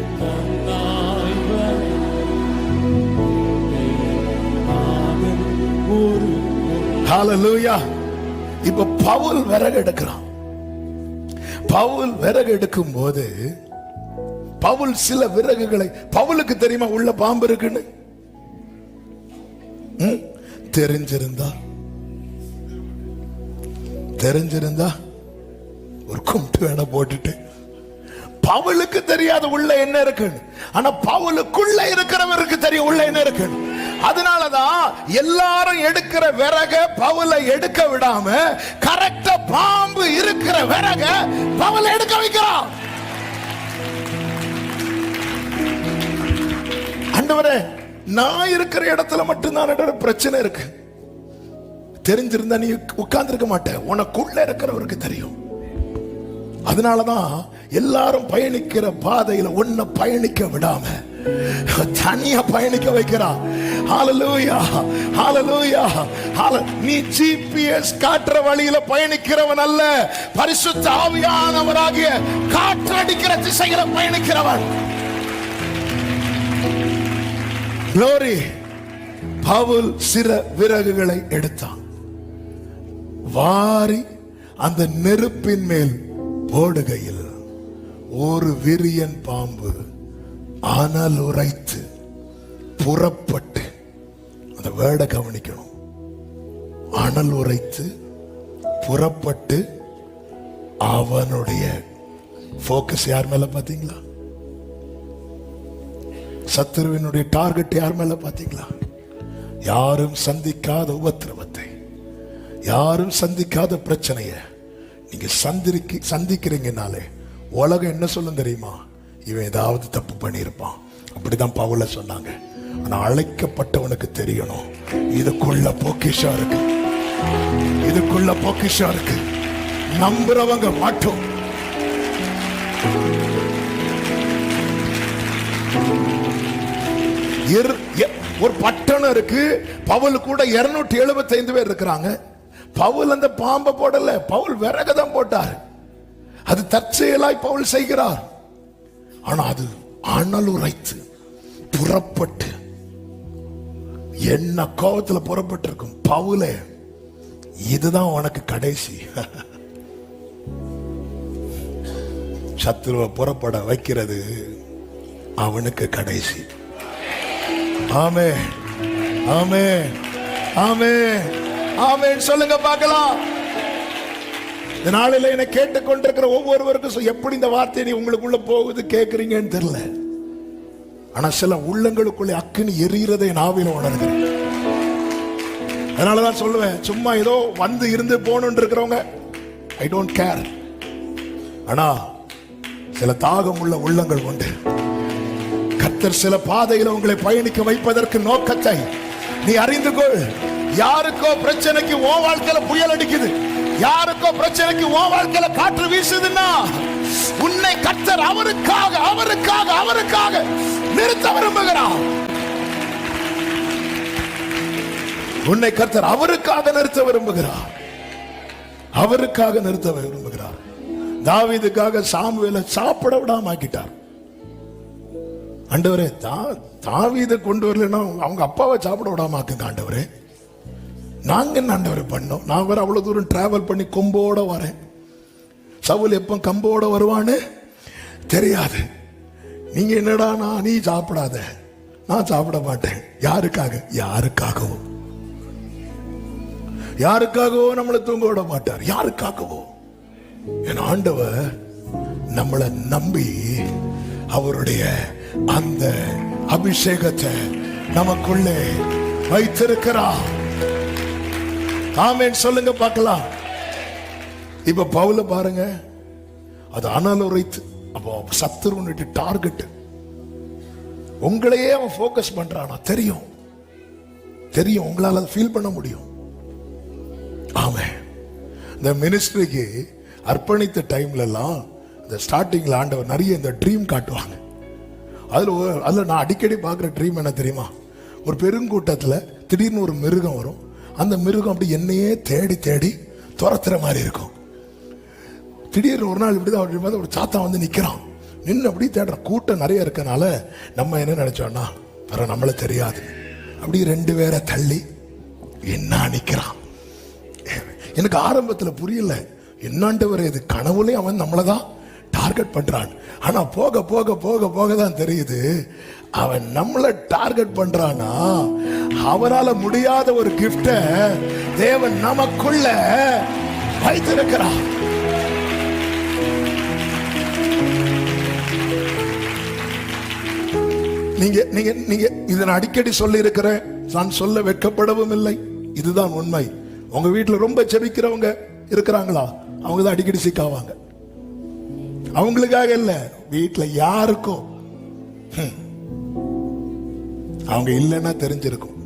ஹல்லேலூயா. இப்ப பவுல் விறகு எடுக்கிறான். பவுல் விறகு எடுக்கும் போது பவுல் சில விறகுகளை, பவுலுக்கு தெரியுமா உள்ள பாம்பு இருக்குன்னு தெரிஞ்சிருந்தா ஒரு கும்பிட்டு வேணா போட்டுட்டு. பவுலுக்கு தெரியாத உள்ள என்ன இருக்குன்னு, ஆனா பவுலுக்குள்ள இருக்கிறவருக்கு தெரியும் உள்ள என்ன இருக்குன்னு. அதனாலதான் எல்லாரும் எடுக்கிற விறக பவுலை எடுக்க விடாம கரெக்டா பாம்பு இருக்கிற விறக பவுலை எடுக்க வைக்கிறான். ஆண்டவரே, நான் இருக்கிற இடத்துல மட்டும்தான் பிரச்சனை இருக்கு. தெரிஞ்சிருந்தா நீ உட்கார்ந்து இருக்க மாட்டேன். உனக்குள்ள இருக்கிறவருக்கு தெரியும். அதனாலதான் எல்லாரும் பயணிக்கிற பாதையில ஒன்ன பயணிக்க விடாம தனியா பயணிக்க வைக்கிறான். ஹல்லேலூயா, ஹல்லேலூயா. நீ ஜிபிஎஸ் காட்டுற வழியில பயணிக்கிறவன் அல்ல, பரிசுத்த ஆவியானவராகிய காற்றடிக்கிற திசையில பயணிக்கிறவன். Glory. பவுல் சில விறகுகளை எடுத்தான், வாரி அந்த நெருப்பின் மேல் போடுகையில் ஒரு விரியன் பாம்பு அனல் உரைத்து புறப்பட்டு, அந்த வேர்டை கவனிக்கணும், அனல் உரைத்து புறப்பட்டு அவனுடைய போக்கஸ் யார் மேல பாத்தீங்களா? சத்துருவினுடைய டார்கெட் யார் மேல பாத்தீங்களா? யாரும் சந்திக்காத உபத்திரவத்தை, யாரும் சந்திக்காத பிரச்சனைய நீங்க சந்திக்கிறீங்கனாலே உலகம் என்ன சொல்லும் தெரியுமா? இவன் ஏதாவது தப்பு பண்ணியிருப்பான். அப்படிதான் பவுல சொன்னாங்க. ஆனா அழைக்கப்பட்டவனுக்கு தெரியணும், இதுக்குள்ள பொக்கிஷம் இருக்கு, இதுக்குள்ள பொக்கிஷம் இருக்கு. நம்புறவங்க மட்டும். ஒரு பட்டணம் இருக்கு, பவுல் கூட 275 பேர் இருக்கிறாங்க. பவுல் அந்த பாம்பை போடல, பவுல் விறகுதான் போட்டாரு. அது தற்செயலாய் பவுல் செய்கிறார். ஆனா அது அனலுரைத்து புறப்பட்டு என்ன கோபத்துல புறப்பட்டு இருக்கும். பவுலே, இதுதான் உனக்கு கடைசி. சத்துருவை புறப்பட வைக்கிறது அவனுக்கு கடைசி. ஆமே ஆமே ஆமே ஆமே சொல்லுங்க பார்க்கலாம். இந்த நாளில என்னை கேட்டுக்கொண்டிருக்கிற ஒவ்வொருவருக்கும் எப்படி இந்த வார்த்தை நீ உங்களுக்குள்ள போகுது கேட்கறீங்கன்னு தெரியல. ஆனா சில உள்ளங்களுக்குள்ளே அக்கினி எரிகிறதை என் ஆவியில உணர்கிறேன். அதனாலதான் சொல்லுவேன், சும்மா ஏதோ வந்து இருந்து போகணும்னு இருக்கிறவங்க ஐ டோன்ட் கேர். ஆனா சில தாகம் உள்ள உள்ளங்கள் உண்டு. கர்த்தர் சில பாதையில உங்களை பயணிக்க வைப்பதற்கு நோக்கத்தை நீ அறிந்து கொள். யாருக்கோ பிரச்சனைக்கு ஓ வாழ்க்கையில புயல் அடிக்குது, யாருக்கோ பிரச்சனைக்கு ஓ வாழ்க்கையில காற்று வீசுதுன்னா உன்னை கர்த்தர் அவருக்காக அவருக்காக அவருக்காக நிறுத்த விரும்புகிறார். உன்னை கர்த்தர் அவருக்காக நிறுத்த விரும்புகிறார். அவருக்காக நிறுத்த விரும்புகிறார். தாவீதுக்காக சாமுவேலை சாப்பிட விடாம ஆக்கிட்டார். ஆண்டவரே, தாவீதை கொண்டு வரலன்னா அவங்க அப்பாவை சாப்பிட விடாம ஆக்குங்க ஆண்டவரே. நாங்க என்ன ஆண்டவரை பண்ணோம்? நான் வேற அவ்வளவு தூரம் டிராவல் பண்ணி கொம்போட வரேன். சவுல் எப்ப கம்போட வருவான்னு தெரியாது. நீங்க என்னடா நீ சாப்பிடாத, நான் சாப்பிட மாட்டேன். யாருக்காக? யாருக்காகவோ யாருக்காகவோ நம்மளை தூங்க விட மாட்டார். யாருக்காகவோ? என் ஆண்டவர் நம்மளை நம்பி அவருடைய அந்த அபிஷேகத்தை நமக்குள்ளே வைத்திருக்கிறார். ஆமென் சொல்லுங்க பார்க்கலாம். இப்ப பவுல பாருங்க, அது அனலுரைத்து. அப்போ சத்துருன்னு டார்கெட் உங்களையே அவன் போக்கஸ் பண்றானா தெரியும். தெரியும், உங்களால ஃபீல் பண்ண முடியும். ஆமென். இந்த மினிஸ்ட்ரிக்கு அர்ப்பணித்த டைம்ல எல்லாம் இந்த ஸ்டார்டிங்ல ஆண்டவர் நிறைய இந்த ட்ரீம் காட்டுவாங்க. அதுல நான் அடிக்கடி பார்க்குற ட்ரீம் என்ன தெரியுமா? ஒரு பெருங்கூட்டத்துல திடீர்னு ஒரு மிருகம் வரும். அந்த மிருகம் அப்படி என்னையே தேடி தேடி துரத்துற மாதிரி இருக்கும். திடீர்னு ஒரு நாள் இப்படிதான் ஒரு சாத்தா வந்து நிக்கிறான். நின்று அப்படி தேடுறான். கூட்டம் நிறைய இருக்கனால நம்ம என்ன நினைச்சோம்னா, வர நம்மள தெரியாது, அப்படி 2 பேரை தள்ளி என்ன நிக்கிறான். எனக்கு ஆரம்பத்துல புரியல, என்னாண்டவர் இது கனவுலே அவன் நம்மளதான் டார்கெட் பண்றான். ஆனா போக போக போக போக தான் தெரியுது அவன் நம்மளை டார்கெட் பண்றானா. அவரால முடியாத ஒரு கிஃப்ட தேவன் நமக்குள்ள வைத்திருக்கிறான். நீங்க நீங்க நீங்க இதை நான் அடிக்கடி சொல்லி இருக்கிறேன். நான் சொல்ல வெட்கப்படவும் இல்லை. இதுதான் உண்மை. உங்க வீட்டுல ரொம்ப ஜெபிக்கிறவங்க இருக்கிறாங்களா? அவங்க தான் அடிக்கடி சிக்காவாங்க. அவங்களுக்காக இல்ல, வீட்டுல யாருக்கும். அவங்க இல்லைன்னா தெரிஞ்சிருக்கும்.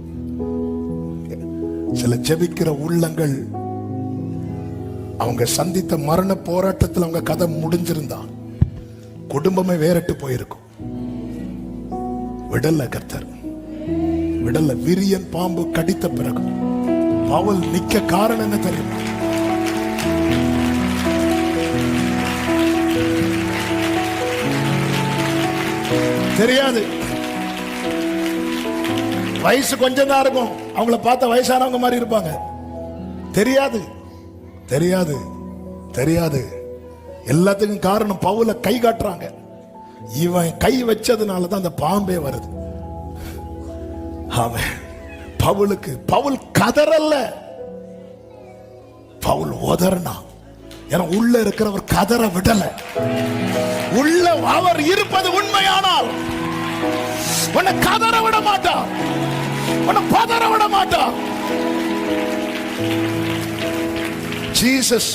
சில ஜெபிக்கிற உள்ளங்கள் அவங்க சந்தித்த மரண போராட்டத்தில் அவங்க கதை முடிஞ்சிருந்தா குடும்பமே வேறட்டு போயிருக்கும். விடல கர்த்தர், விடல. விரியன் பாம்பு கடித்த பிறகு பவுல் நிக்க காரணம் என்ன தெரியுமா? தெரியாது. வயசு கொஞ்சம் தான் இருக்கும். அவங்கள பார்த்த வயசானவங்க மாதிரி இருப்பாங்க. தெரியாது தெரியாது தெரியாது. எல்லாத்துக்கும் காரணம் பவுல கை காட்டுறாங்க. இவன் கை வச்சதுனால தான் அந்த பாம்பே வருது. ஆமென். பவுலுக்கு பவுல் கதறல்ல, பவுல் உதறனா. ஏன்னா உள்ள இருக்கிறவர் கதற விடல. உள்ள அவர் இருப்பது உண்மையானால் உன்னை கதற விட மாட்டார், உன்னை பதற விட மாட்டார். ஜீசஸ்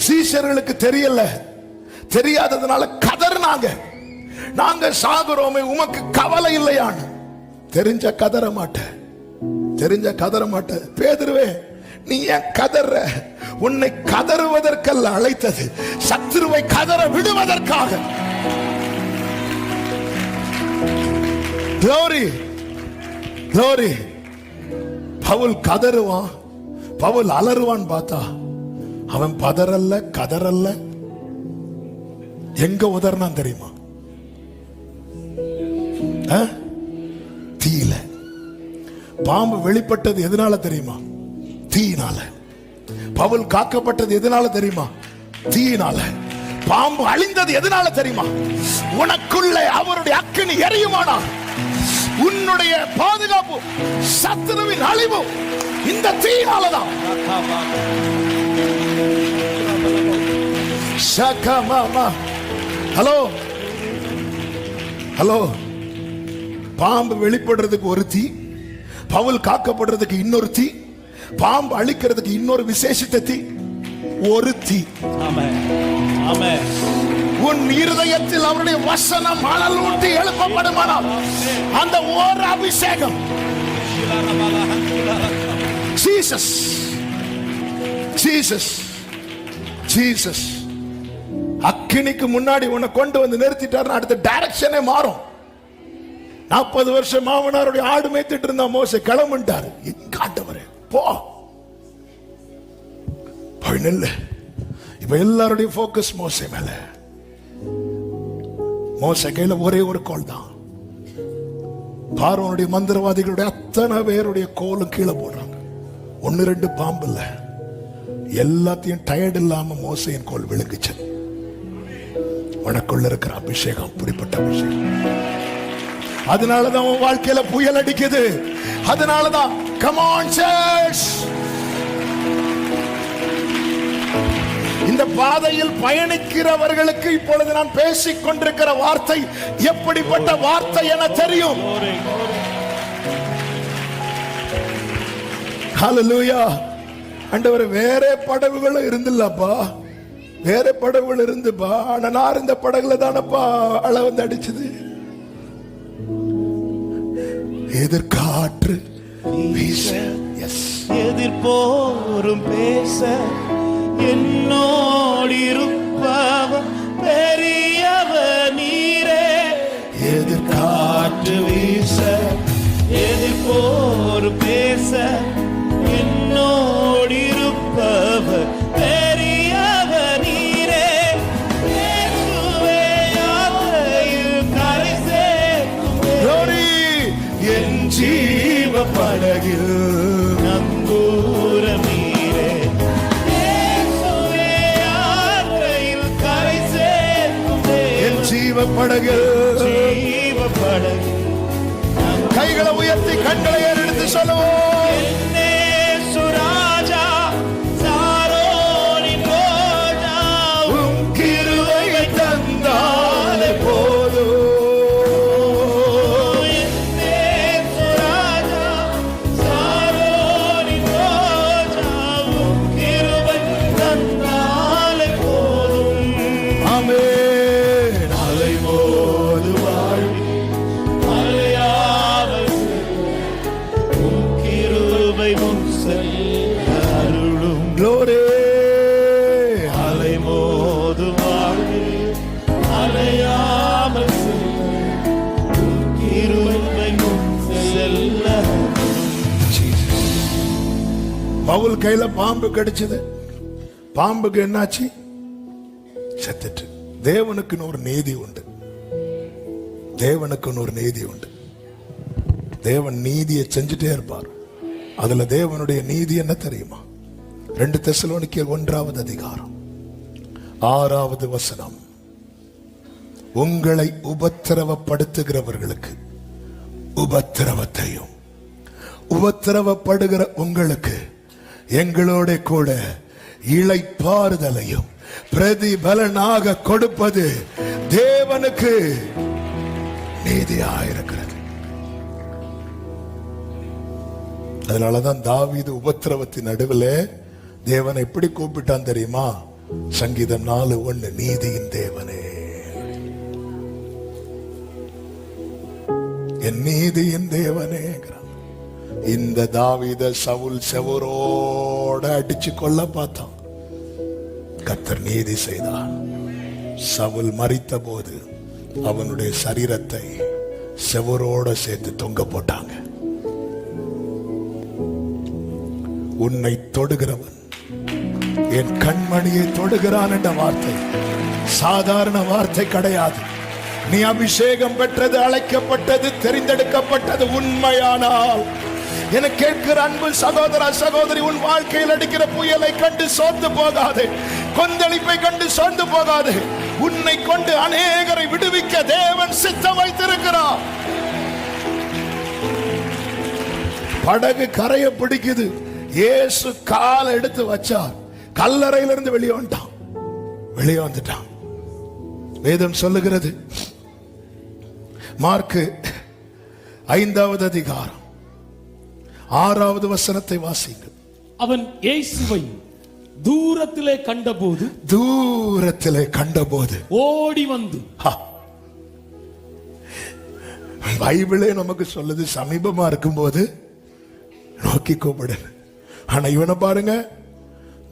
சீஷர்களுக்கு தெரியல, தெரியாததுனால கதறினாங்க. நாங்க சாகுறோமே, உமக்கு கவலை இல்லையான்னு. தெரிஞ்ச கதற மாட்டேன், தெரிஞ்ச கதற மாட்டேன். பேதுருவே, நீ ஏன் கதற? உன்னை கதறுவதற்கல்ல அழைத்தது, சத்துருவை கதற விடுவதற்காக. Glory, glory. பவுல் கதறுவான், பவுல் அலறுவான் பார்த்தா அவன் பதறல்ல, கதறல்ல. எங்க உதறினான் தெரியுமா? தீயில. பாம்பு வெளிப்பட்டது எதனால தெரியுமா? தீயினால. பவுல் காக்கப்பட்டது எதனால தெரியுமா? தீயினால. பாம்பு அழிந்தது எதனால தெரியுமா? உனக்குள்ளே அவருடைய அக்கினி எரியுமானால் உன்னுடைய பாதுகாப்பு, சத்துருவின் அழிவு இந்த தீயினாலதான். ஹலோ ஹலோ, பாம்பு வெளிப்படுறதுக்கு ஒரு தீ, பவுல் காக்கப்படுறதுக்கு இன்னொரு தீ, பாம்பு அழிக்கிறதுக்கு இன்னொரு விசேஷித்த தீ, ஒரு தீ. உன் இருதயத்தில் அவருடைய வசனம் மணல் ஊட்டி எழுப்பப்படுமானால் அந்த ஒரு அபிஷேகம், ஜீசஸ் ஜீசஸ் ஜீசஸ் அக்கினிக்கு முன்னாடி உன்னை கொண்டு வந்து நிறுத்திட்டாருன்னா அடுத்த டைரக்ஷனே மாறும். 40 வருஷம் மாமனாருடைய ஆடு மேய்த்துட்டு இருந்தா மோசே கிளம்பிட்டாரு. ஆண்டவரே போ போய் நில்லு. இப்ப எல்லாருடைய போக்கஸ் மோசே மேல. மோசே கையில ஒரே ஒரு கோல் தான். பார்வோனுடைய மந்திரவாதிகளுடைய அத்தனை பேருடைய கோலும் கீழே போடுறாங்க. 1-2 பாம்பு இல்ல, எல்லாத்தையும் டயர்ட் இல்லாம மோசையின் கோல் விழுங்குச்சு. உனக்குள்ள இருக்கிற அபிஷேகம் அப்படிப்பட்ட அபிஷேகம். அதனாலதான் உன் வாழ்க்கையில புயல் அடிக்குது. அதனாலதான் come on church, இந்த பாதையில் பயணிக்கிறவர்களுக்கு இப்பொழுது நான் பேசிக் கொண்டிருக்கிற வார்த்தை எப்படிப்பட்ட வார்த்தை என தெரியும். ஹல்லேலூயா. ஆண்டவரே, வேற படகுகளும் இருந்தில்லப்பா, வேற படகுகள் இருந்துப்பா. ஆனா நான் இந்த படகுல தானப்பா அலை வந்து அடிச்சது. எதிர்காற்று வீச, எதிர்போரும் பேச, என்னோடு இருப்பவர் பெரியவர் நீரே. எதிர்காற்று வீச, எதிர்போரும் பேச, என்னோடு இருப்பவர் பெரியவர் நீரே. இயேசுவே யாத்திரையில் கரை சேர்க்கும் என் ஜீவ படகில் நங்கூரம் நீரே. இயேசுவே யாத்திரையில் கரை சேர்க்கும் என் ஜீவ படகில். ஜீவ படகு. கைகளை உயர்த்தி கண்களை ஏறெடுத்து சொல்லுவோம். பவுல் கையில பாம்பு கடிச்சது. பாம்புக்கு என்னாச்சு? செத்துட்டு. தேவனுக்குன்னு ஒரு நீதி உண்டு. தேவனுக்குன்னு ஒரு நீதி உண்டு. தேவன் நீதியை செஞ்சுட்டே இருப்பார். அதுல தேவனுடைய நீதி என்ன தெரியுமா? 2 தெசலோனிக்கேயர் 1வது அதிகாரம் 6வது வசனம். உங்களை உபத்திரவப்படுத்துகிறவர்களுக்கு உபத்திரவத்தையும், உபத்திரவப்படுகிற உங்களுக்கு எங்களோட கூட இளைப்பாறுதலையும் பிரதிபலனாக கொடுப்பது தேவனுக்கு நீதியாயிருக்கிறது. அதனாலதான் தாவீது உபத்திரவத்தின் நடுவில் தேவனை எப்படி கூப்பிட்டான் தெரியுமா? சங்கீதம் 4:1, நீதியின் தேவனே, என் நீதியின் தேவனே. இந்த தாவீத சவுல் செவரோட அடிச்சு கொள்ள பார்த்தான். கர்த்தர் நீதி செய்தார். சவுல் மரித்த போது அவனுடைய சரீரத்தை செவரோட சேர்த்து தொங்க போட்டாங்க. உன்னை தொடுகிறவன் என் கண்மணியை தொடுகிறான் என்ற வார்த்தை சாதாரண வார்த்தை கிடையாது. நீ அபிஷேகம் பெற்றது, அழைக்கப்பட்டது, தெரிந்தெடுக்கப்பட்டது உண்மையானால், என கேட்கிற அன்பு சகோதர சகோதரி, உன் வாழ்க்கையில் அடிக்கிற புயலை கண்டு சோர்ந்து போகாதே, கொந்தளிப்பை கண்டு சோர்ந்து போகாதே. உன்னை கொண்டு அநேகரை விடுவிக்க தேவன் சித்தம் வைத்திருக்கிறார். படகு கரையை பிடிக்குது. இயேசு காலை எடுத்து வச்சார், கல்லறையிலிருந்து வெளியே வந்துட்டான். வேதம் சொல்லுகிறது, மார்க்கு 5வது அதிகாரம் 6வது வசனத்தை வாசிங்க. அவன் இயேசுவை தூரத்திலே கண்டபோது ஓடி வந்து, பைபிளே நமக்கு சொல்லுது சமீபமா இருக்கும்போது நோக்கி கூப்பிடு. ஆனா இவனை பாருங்க,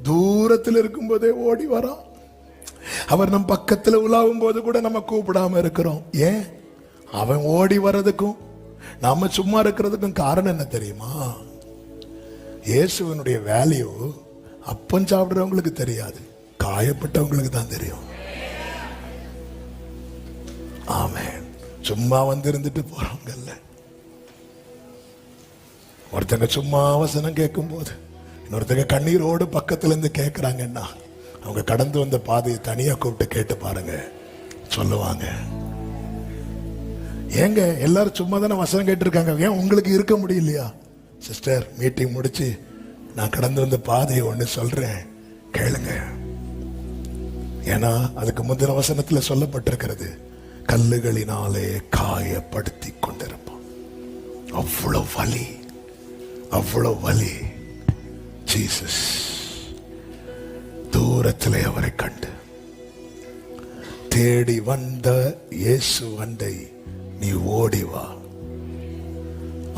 தூரத்தில் இருக்கும் போதே ஓடி வரான். அவர் நம் பக்கத்துல உலாவும் போது கூட நம்ம கூப்பிடாம இருக்கிறோம். ஏன்? அவன் ஓடி வர்றதுக்கும் நாம சும்மா இருக்கிறதுக்கும் காரணம் என்ன தெரியுமா? இயேசுவனுடைய வேல்யூ அப்பம் சாப்பிடுறவங்களுக்கு தெரியாது, காயப்பட்டவங்களுக்கு தான் தெரியும். ஆமென். சும்மா வந்து இருந்துட்டு போறவங்கல்ல. ஒருத்தங்க சும்மா வசனம் கேட்கும் போது இன்னொருத்தங்க கண்ணீரோடு பக்கத்துல இருந்து கேட்கிறாங்கன்னா, அவங்க கடந்து வந்த பாதையை தனியா கூப்பிட்டு கேட்டு பாருங்க, சொல்லுவாங்க. ஏங்க எல்லாரும் சும்மா தானே வசனம் கேட்டிருக்காங்க, ஏன் உங்களுக்கு இருக்க முடியலையா? சிஸ்டர், மீட்டிங் முடிச்சு நான் கடந்து வந்த பாதையை ஒண்ணு சொல்றேன், கேளுங்க. ஏன்னா அதுக்கு முந்தின வசனத்துல சொல்லப்பட்டிருக்கிறது, கல்லுகளினாலே காயப்படுத்தி கொண்டிருப்பான். அவ்வளவு வலி, அவ்வளவு வலி. ஜீசஸ் தூரத்திலே அவரை கண்டு தேடி வந்த இயேசு அண்டை நீ ஓடி வா.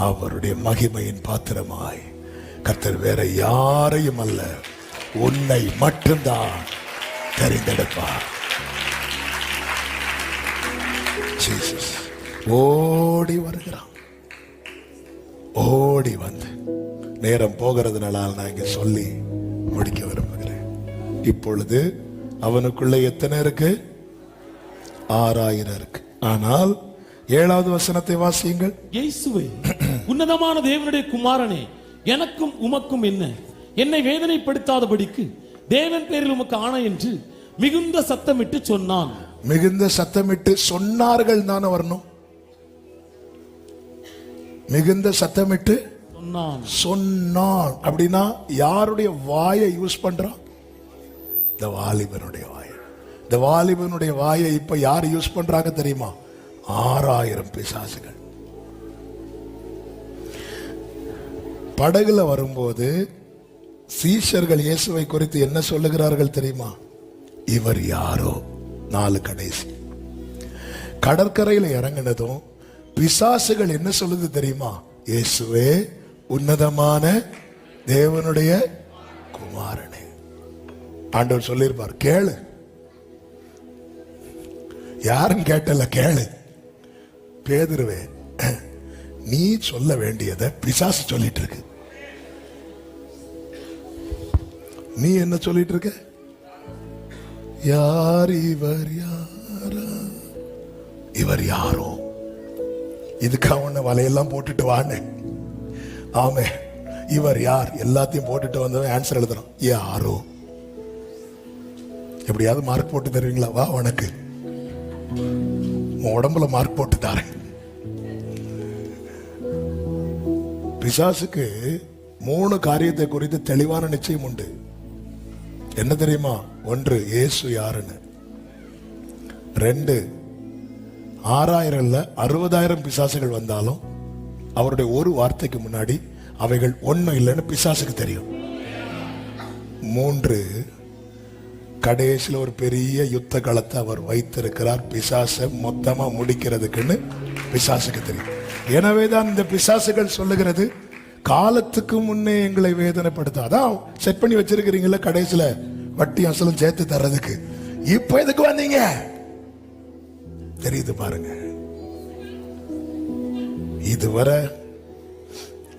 அவருடைய மகிமையின் பாத்திரமாய் கர்த்தர் வேற யாரையும் அல்ல, உன்னை மட்டும்தான் தெரிந்தெடுப்பார். ஜீசஸ் ஓடி வருகிறான். ஓடி வந்து, நேரம் போகிறதுனால நான் இங்க சொல்லி முடிக்க விரும்புகிறேன். இப்பொழுது அவனுக்குள்ள எத்தனை இருக்கு? 6000 இருக்கு. ஆனால் 7வது வசனத்தை வாசியுங்கள். இயேசுவே, உன்னதமான தேவனுடைய குமாரனே, எனக்கும் உமக்கும் என்ன? என்னை வேதனைப்படுத்தாதபடிக்கு தேவன் பேரில் உமக்கு ஆணை என்று மிகுந்த சத்தமிட்டு சொன்னான். மிகுந்த சத்தமிட்டு சொன்னார்கள் தானே வரணும். மிகுந்த சத்தமிட்டு சொன்னான் அப்படின்னா யாருடைய வாயை யூஸ் பண்றான்? இந்த வாலிபனுடைய வாயை. இந்த வாலிபனுடைய வாயை இப்ப யார் யூஸ் பண்றாங்க தெரியுமா? 6000 பிசாசுகள். படகுல வரும்போது சீஷர்கள் இயேசுவை குறித்து என்ன சொல்லுகிறார்கள் தெரியுமா? இவர் யாரோ. 4 கடைசி. கடற்கரையில் இறங்கினதும் பிசாசுகள் என்ன சொல்லுது தெரியுமா? இயேசுவே, உன்னதமான தேவனுடைய குமாரனே. ஆண்டவர் சொல்லியிருப்பார், கேளு. யாரும் கேட்டல, கேளு. பேதுருவே, நீ சொல்ல வேண்டியதை பிசாசு சொல்லிட்டு இருக்கு. நீ என்ன சொல்லிட்டு இருக்க? யார் இவர்? யாரா இவர்? யாரோ? இதுக்கு அவன வலையெல்லாம் போட்டுட்டு வான்னு. ஆமே, இவர் யார்? எல்லாத்தையும் போட்டுட்டு வந்தவன் ஆன்சர் எழுதுறான், யாரோ. எப்படியாவது மார்க் போட்டு தருவீங்களா? வா, உனக்கு உடம்புல மார்க் போட்டு தாரேன். பிசாசுக்கு 3 காரியத்தை குறித்து தெளிவான நிச்சயம் உண்டு. என்ன தெரியுமா? 1, இயேசு யாருன்னு. 2, 6000 இல்ல 60000 பிசாசுகள் வந்தாலும் அவருடைய ஒரு வார்த்தைக்கு முன்னாடி அவைகள் ஒண்ணும் இல்லைன்னு பிசாசுக்கு தெரியும். 3, கடைசியில் ஒரு பெரிய யுத்த களத்தை அவர் வைத்திருக்கிறார், பிசாசை மொத்தமா முடிக்கிறதுக்குன்னு பிசாசுக்கு தெரியும். எனவேதான் இந்த பிசாசுகள் சொல்லுகிறது, காலத்துக்கு முன்னே எங்களை வேதனைப்படுத்த. அதான் செட் பண்ணி வச்சிருக்கிறீங்களா கடைசியில வட்டி அசலும் சேர்த்து தர்றதுக்கு. இப்ப எதுக்கு வந்தீங்க தெரியுது பாருங்க. இதுவரை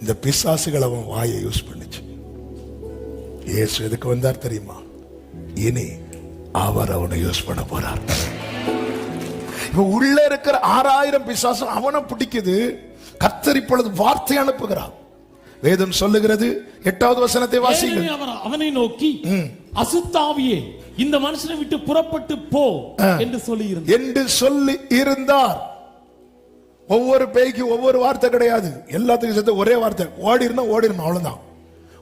இந்த பிசாசுகள் அவன் வாயை யூஸ் பண்ணிச்சு. இயேசு எதுக்கு வந்தார் தெரியுமா? இனி அவர் அவனை யூஸ் பண்ண போறார். இப்ப உள்ள இருக்கிற 6000 பிசாசு அவனை பிடிக்குது. கர்த்தர் இப்பொழுது வார்த்தை அனுப்புகிறார். வேதம் சொல்லுகிறது 8வது வசனத்தை வாசிங்கள். அவனை நோக்கி அசுத்தாவியே இந்த மனுஷனை விட்டு புறப்பட்டு போ என்று சொல்லி இருந்தார். ஒவ்வொரு பேய்க்கு ஒவ்வொரு வார்த்தை கிடையாது, எல்லாத்துக்கும் சேர்த்து ஒரே வார்த்தை, ஓடிடணும் அவ்வளவுதான்.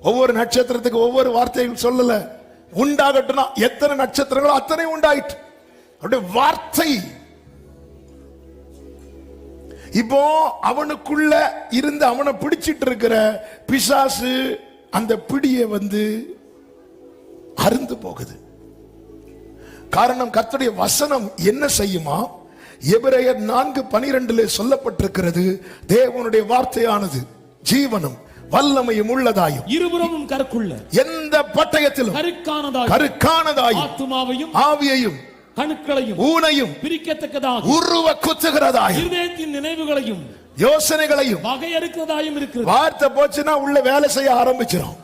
ஒவ்வொரு நட்சத்திரத்துக்கு ஒவ்வொரு வார்த்தைகள் சொல்லல. உண்டாகட்டும்னா எத்தனை நட்சத்திரங்களோ அத்தனை உண்டாயிற்று. அப்படியே வார்த்தை. இப்போ அவனுக்குள்ள இருந்து அவனை பிடிச்சிட்டு இருக்கிற பிசாசு அந்த பிடியை அருந்து போகுது. காரணம், கர்த்தருடைய வசனம் என்ன செய்யுமா? எபிரேயர் 4:12 சொல்லப்பட்டிருக்கிறது, தேவனுடைய வார்த்தையானது ஜீவனும் வல்லமையும் உள்ளதாயும் இருபுறமும் கருக்குள்ள எந்த பட்டயத்திலும் கருக்கானதாயும் ஆத்துமாவையும் ஆவியையும் கணுக்களையும் ஊனையும் பிரிக்கத்தக்கதாக உருவ குத்துகிறதாயும் இருதயத்தின் நினைவுகளையும் யோசனைகளையும் வகையறுக்கிறதாயும் இருக்கிறது. வார்த்தை போச்சுன்னா உள்ள வேலை செய்ய ஆரம்பிச்சிடும்.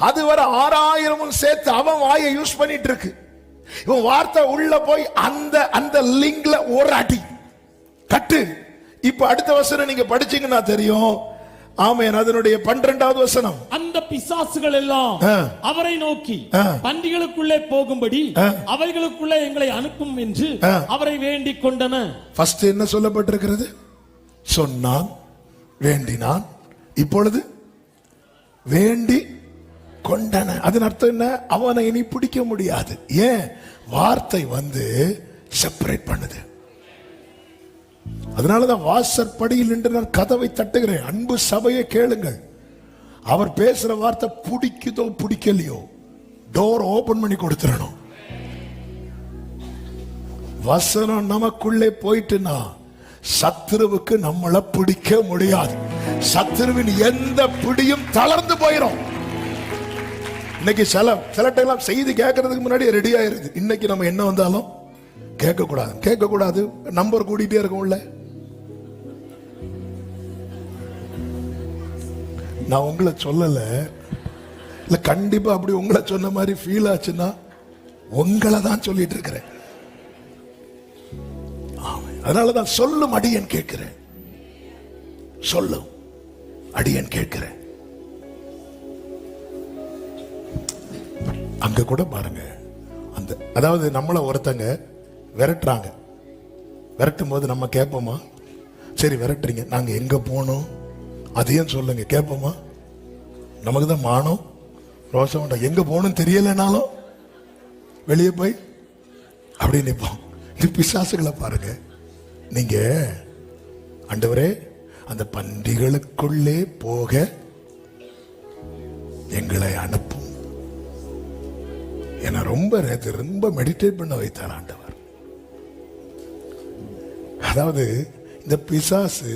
அதுவரை 6000 சேர்த்து அவன் வாயை யூஸ் பண்ணிட்டு இருக்கு. இவன் வார்த்தை உள்ள போய் அந்த லிங்க்ல ஒரு அடி கட்டு. இப்ப அடுத்த வசனம் நீங்க படிச்சீங்கன்னா தெரியும். ஆமென். அதனுடைய 12வது வசனம், அந்த பிசாசுகள் எல்லாம் அவரை நோக்கி பண்டிகளுக்குள்ளே போகும்படி அவைகளுக்குள்ளே எங்களை அனுப்பும் என்று அவரை வேண்டிக் கொண்டன. ஃபர்ஸ்ட் என்ன சொல்லப்பட்டிருக்கிறது? சொன்னான், வேண்டினான், இப்பொழுது வேண்டி கொண்டன. அதன் அர்த்தம் என்ன? அவனை இனி பிடிக்க முடியாது. ஏன்? வார்த்தை செப்பரேட் பண்ணுது. அதனாலதான் வாசற்படியில் நின்று நான் கதவை தட்டுகிறேன். அன்பு சபையை கேளுங்கள். அவர் பேசுற வார்த்தை பிடிக்குதோ பிடிக்கலையோ டோர் ஓபன் பண்ணி கொடுத்துடணும். வசனம் நமக்குள்ளே போயிட்டுனா சத்துருவுக்கு நம்மளை பிடிக்க முடியாது. சத்துருவின் எந்த பிடியும் தளர்ந்து போயிடும். இன்னைக்கு சில டைம் செய்தி கேட்கறதுக்கு முன்னாடி ரெடி ஆயிருது. இன்னைக்கு நம்ம என்ன வந்தாலும் கேட்க கூடாது. நம்பர் கூட்டிட்டே இருக்கும்ல. நான் உங்களை சொல்லல, இல்ல கண்டிப்பா அப்படி உங்களை சொன்ன மாதிரி ஃபீல் ஆச்சுன்னா உங்களை தான் சொல்லிட்டு இருக்கிறேன். அதனாலதான் சொல்லும் அடியேன் கேட்கிறேன். சொல்லும் அடியேன் கேட்கிறேன். அங்க கூட பாருங்க, அதாவது நம்மள ஒருத்தங்க விரட்டுறாங்க. விரட்டும் போது நம்ம கேட்போமா? சரி விரட்டுறீங்க, நாங்க எங்க போனோம் அதையும் சொல்லுங்க, கேட்போமா? நமக்கு தான் மானம் ரோஷம். எங்க போகணும்னு தெரியலனாலும் வெளியே போய் அப்படி நிற்போம். இந்த பிசாசுகளை பாருங்க. நீங்க ஆண்டவரே அந்த பண்டிகளுக்குள்ளே போக எங்களை அனுப்பும் என ரொம்ப மெடிடேட் பண்ண வைத்தார் ஆண்டவர். அதாவது இந்த பிசாசு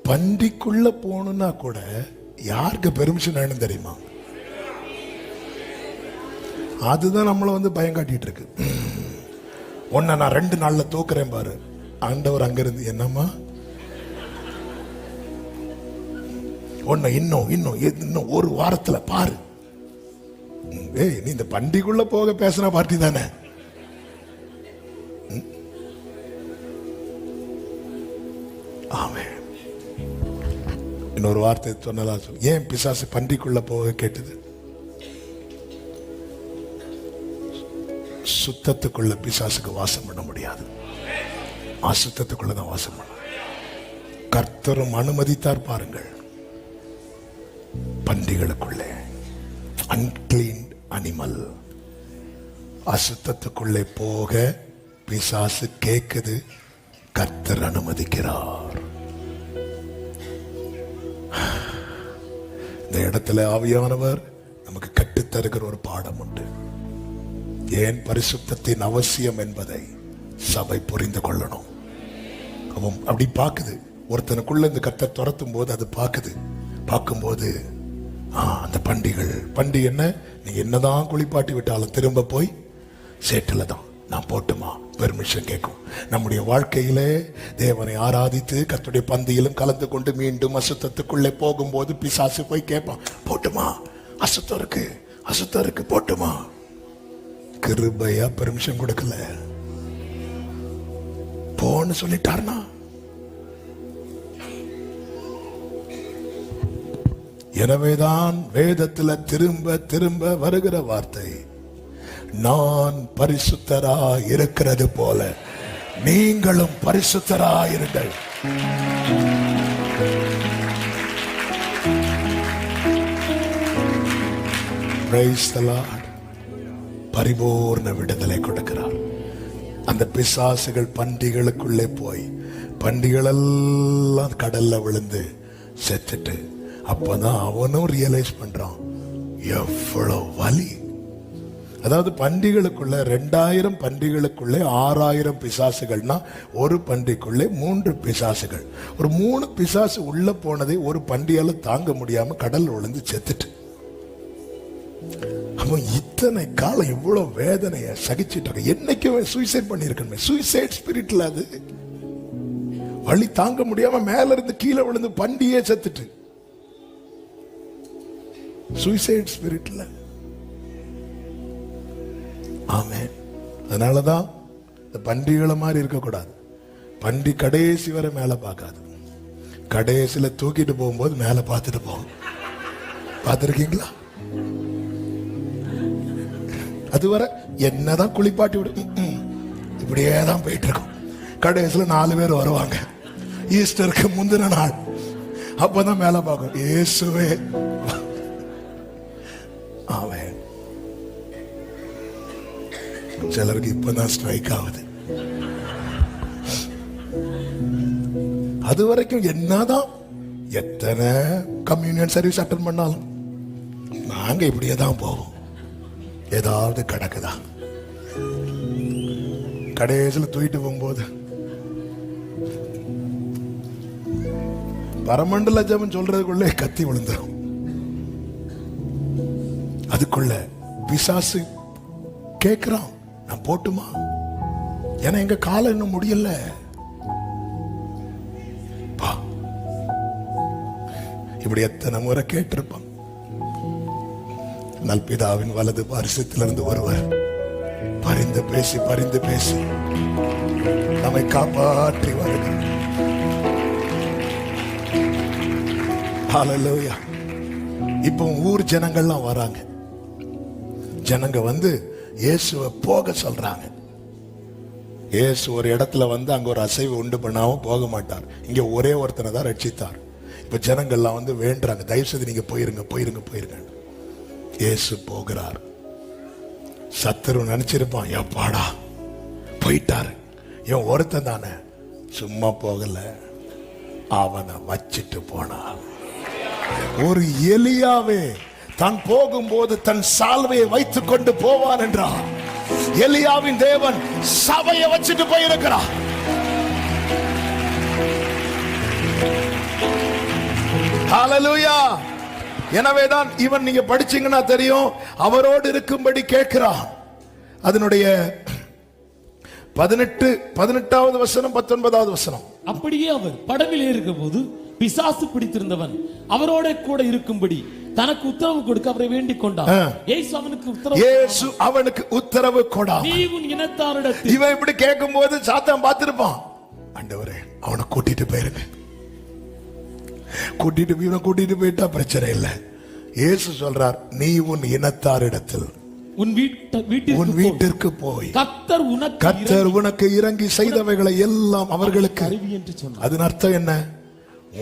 பண்டிக்குள்ள போகணும்னா கூட யாருக்கு பெர்மிஷன் வேணும் தெரியுமா? அதுதான் நம்மள பயம் காட்டிட்டு இருக்கு. உன்னை நான் 2 நாள்ல தூக்குறேன் பாரு. ஆண்டவர் அங்கிருந்து என்னம்மா உன்னை இன்னும் ஒரு வாரத்துல பாரு. ஏய், நீ இந்த பண்டிக்குள்ள போக பேசின பார்ட்டி தானே. ஆமே. இன்னொரு வார்த்தை சொன்னதா சொல்லு. ஏன் பிசாசு பண்டிக்குள்ள போக கேட்டது? சுத்தத்துக்குள்ள பிசாசுக்கு வாசம் பண்ண முடியாது. அசுத்தத்துக்குள்ளதான் வாசம் பண்ண. கர்த்தரும் அனுமதித்தார் பாருங்கள். பண்டிகளுக்குள்ளே அன்கிளீன் அனிமல் அசுத்தத்துக்குள்ளே போக பிசாசு கேக்குது. கர்த்தர் அனுமதிக்கிறார். இந்த இடத்துல ஆவியானவர் நமக்கு கற்றுத்தருகிற ஒரு பாடம் உண்டு. ஏன் பரிசுத்தத்தின் அவசியம் என்பதை சபை புரிந்து கொள்ளணும். அவன் அப்படி பார்க்குது. ஒருத்தனுக்குள்ள இந்த கர்த்தர் துரத்தும் போது அது பார்க்கும்போது அந்த பண்டிகை என்ன, நீ என்னதான் குளிப்பாட்டி விட்டாலும் திரும்ப போய் சேட்டில் தான் நான் போட்டுமா பெர்மிஷன் கேட்கும். நம்முடைய வாழ்க்கையிலே தேவனை ஆராதித்து கர்த்தருடைய பந்தியிலும் கலந்து கொண்டு மீண்டும் அசுத்தத்துக்குள்ளே போகும்போது பிசாசு போய் கேட்பான், போட்டுமா, அசுத்தம் இருக்கு போட்டுமா. கிருபையா பெர்மிஷன் கொடுக்கல, போன்னு சொல்லிட்டார்னா. எனவேதான் வேதத்துல திரும்ப திரும்ப வருகிற வார்த்தை, நான் பரிசுத்தராய் இருக்கிறது போல நீங்களும் பரிசுத்தராய் இருங்கள். Praise the Lord. பரிபூர்ண விடுதலை கொடுக்கிறார். அந்த பிசாசுகள் பண்டிகளுக்குள்ளே போய் பண்டிகள் எல்லாம் கடல்ல விழுந்து செத்துட்டு, அப்பதான் அவனும் ரியலைஸ் பண்றான் எவ்வளவு வலி. அதாவது பண்டிகளுக்குள்ள 2000 பண்டிகளுக்குள்ளே 6000 பிசாசுகள்னா ஒரு பண்டிக்குள்ளே 3 பிசாசுகள். ஒரு 3 பிசாசு உள்ள போனதை ஒரு பண்டியால தாங்க முடியாம கடல் விழுந்து செத்துட்டு, அவன் இத்தனை காலம் இவ்வளவு வேதனைய சகிச்சிட்டு இருக்க. என்னைக்குமே சூசைட் பண்ணிருக்கணுமே, சூசைட் ஸ்பிரிட்ல அது வலி தாங்க முடியாம மேல இருந்து கீழே விழுந்து பண்டியே செத்துட்டு, சூசைட் ஸ்பிரிட்ல. ஆமென். அதனாலதான் இந்த பண்டிகளை மாதிரி இருக்கக்கூடாது. பண்டி கடைசி வரை மேல பார்க்காது, கடைசியில தூக்கிட்டு போகும்போது மேல பார்த்துட்டு போகும். பார்த்துருக்கீங்களா? அதுவரை என்னதான் குளிப்பாட்டி விடு, இப்படியே தான் போயிட்டு இருக்கும். கடைசியில் 4 பேர் வருவாங்க, ஈஸ்டருக்கு முந்தின நாள். அப்பதான் மேல பார்க்கும், இயேசுவே. ஆமென். சிலருக்கு இப்பதான் ஸ்ட்ரைக் ஆகுது. அது வரைக்கும் என்னதான் எத்தனை கம்யூனியன் சர்வீஸ் அட்டன் பண்ணாலும் நாங்க இப்படியே தான் போவோம். ஏதாவது கிடக்குதா? கடைசியில் தூக்கிட்டு போகும்போது பரமண்டல ஜெபம் சொல்றதுக்குள்ளே கத்தி விழுந்துரும். அதுக்குள்ள பிசாசு கேட்கிறான், நான் போட்டுமா? ஏன்னா எங்க காலம் இன்னும் முடியல. இப்படி எத்தனை முறை கேட்டிருப்பான். நல்பிதாவின் வலது பாரிசத்திலிருந்து ஒருவர் பரிந்து பேசி நம்மை காப்பாற்றி வருகிறார். ஹல்லேலூயா. இப்போ ஊர் ஜனங்கள்லாம் வராங்க. ஜனங்க வந்து இயேசுவை போக சொல்றாங்க. இயேசு ஒரு இடத்துல வந்து அங்க ஒரு அசைவு உண்டு பண்ணாம போக மாட்டார். இங்க ஒரே ஒருத்தனை தான் ரட்சித்தார். இப்ப ஜனங்கள்லாம் வந்து வேண்டுறாங்க, தயவு செய்து நீங்க போயிருங்க. இயேசு போகிறார். சத்துரு நினைச்சிருப்பான், எப்பாடா போயிட்டாரு, இவன் ஒருத்தன் தானே, சும்மா போகல, அவனை வச்சிட்டு போனான். ஒரு எலியாவே தான் போகும்போது தன் சால்வையை வைத்துக் கொண்டு போவான் என்றார். எலியாவின் தேவன் சபையை வச்சிட்டு போயிருக்கிறார். ஹல்லேலூயா. எனவேதான் இவன், நீங்க படிச்சீங்கன்னா தெரியும், அவரோடு இருக்கும்படி கேட்கிறான். அதனுடைய 18வது வசனம் 19வது வசனம். அப்படியே அவர் படவில் இருக்கும்போது பிசாசு பிடித்திருந்தவன் அவரோட கூட இருக்கும்படி தனக்கு உத்தரவு கொடுக்க அவரை வேண்டிக் கொண்டார். இயேசு அவனுக்கு உத்தரவு கொடா. நீ உன் இனத்தாரிடத்தில். இவன் இப்படி கேட்கும்போது சாத்தான் பார்த்திருப்பான், ஆண்டவரே அவனை கூட்டிட்டு போயிருங்க. கூட்டிட்டு போயிட்டா பிரச்சனை இல்லை. இயேசு சொல்றார், நீ உன் இனத்தாரிடத்தில், உன் வீட்டிற்கு போய் கர்த்தர் உனக்கு இறங்கி செய்தவைகளை எல்லாம் அவர்களுக்கு. அதன் அர்த்தம் என்ன?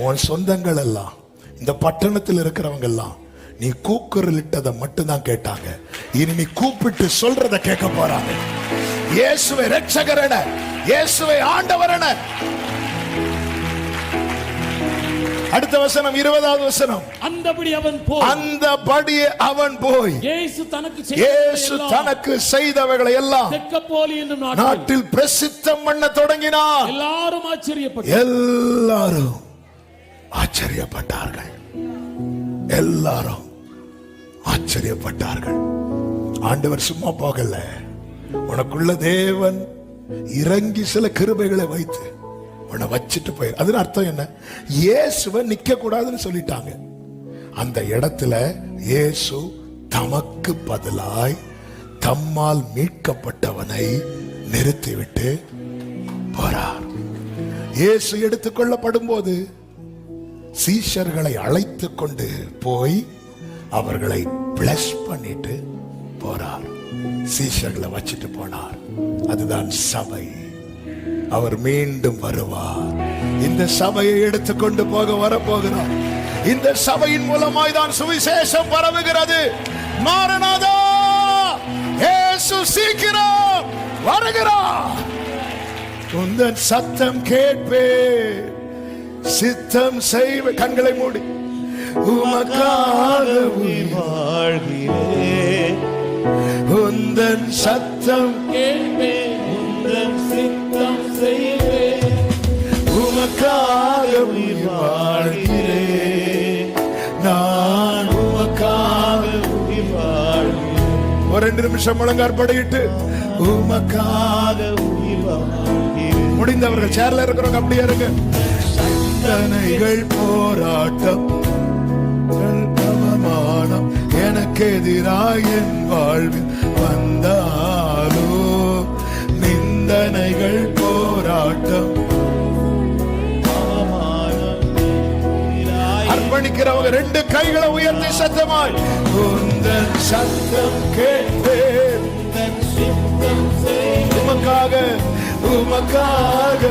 உன் சொந்தங்கள் எல்லாம், இந்த பட்டணத்தில் இருக்கிறவங்க எல்லாம் நீ கூக்குரலிட்டதை மட்டும்தான் கேட்டாங்க. இனி நீ கூப்பிட்டு சொல்றத கேட்க போறாங்க. இயேசுவை இரட்சகரென, இயேசுவை ஆண்டவரென. அடுத்த வசனம் 20வது வசனம். அந்தபடி அவன் போய் இயேசு தனக்கு செய்தவைகளை எல்லாம் தெக்கப்போலி என்னும் நாட்டில் பிரசித்தம் பண்ண தொடங்கினார். எல்லாரும் ஆச்சரியப்பட்டார்கள். ஆண்டவர் சும்மா போகல, உனக்குள்ள தேவன் இறங்கி சில கிருபைகளை வைத்து உன்னை வச்சிட்டு போய். அதன் அர்த்தம் என்ன? இயேசுவை நிக்க கூடாதுன்னு சொல்லிட்டாங்க. அந்த இடத்துல இயேசு தமக்கு பதிலாய் தம்மால் மீட்கப்பட்டவனை நிறுத்திவிட்டு போறார். இயேசு எடுத்துக்கொள்ளப்படும் போது சீஷர்களை அழைத்து கொண்டு போய் அவர்களை பிளஸ் பண்ணிட்டு போறார். சீஷர்களை வச்சிட்டு போனார். அதுதான் சபை. அவர் மீண்டும் வருவார். இந்த சபையை எடுத்துக்கொண்டு போக வரப்போகிறார். இந்த சபையின் மூலமாய் தான் சுவிசேஷம் பரவுகிறது. மாரநாதா, இயேசு சீக்கிரம் வருகிறார். உந்தன் சத்தம் கேட்பே, சித்தம் செய்வே. கண்களை மூடி உமக்காக வாழ்கிறேன். உந்தன் சத்தம் கேட்பே, உந்தன் சித்தம் செய்வே. உமக்காக வாழ்கிறேன். நான் உமக்காக வாழ்கிறேன். ஒரு 2 நிமிஷம் முழங்காற்படியிட்டு உமக்காக முடிந்தவர்கள் சேர்ல இருக்கிறவங்க அப்படியே இருங்க. சந்தனைகள் போராட்டம் அவமானம் எனக்கு எதிராக என் வாழ்வில் வந்தாலோ, நிந்தனைகள் போராட்டம் அர்ப்பணிக்கிறவங்க 2 கைகளை உயர்த்தி சத்தமாய் உந்தன் சத்தம் கேட்பேன். உமக்காக உமக்காக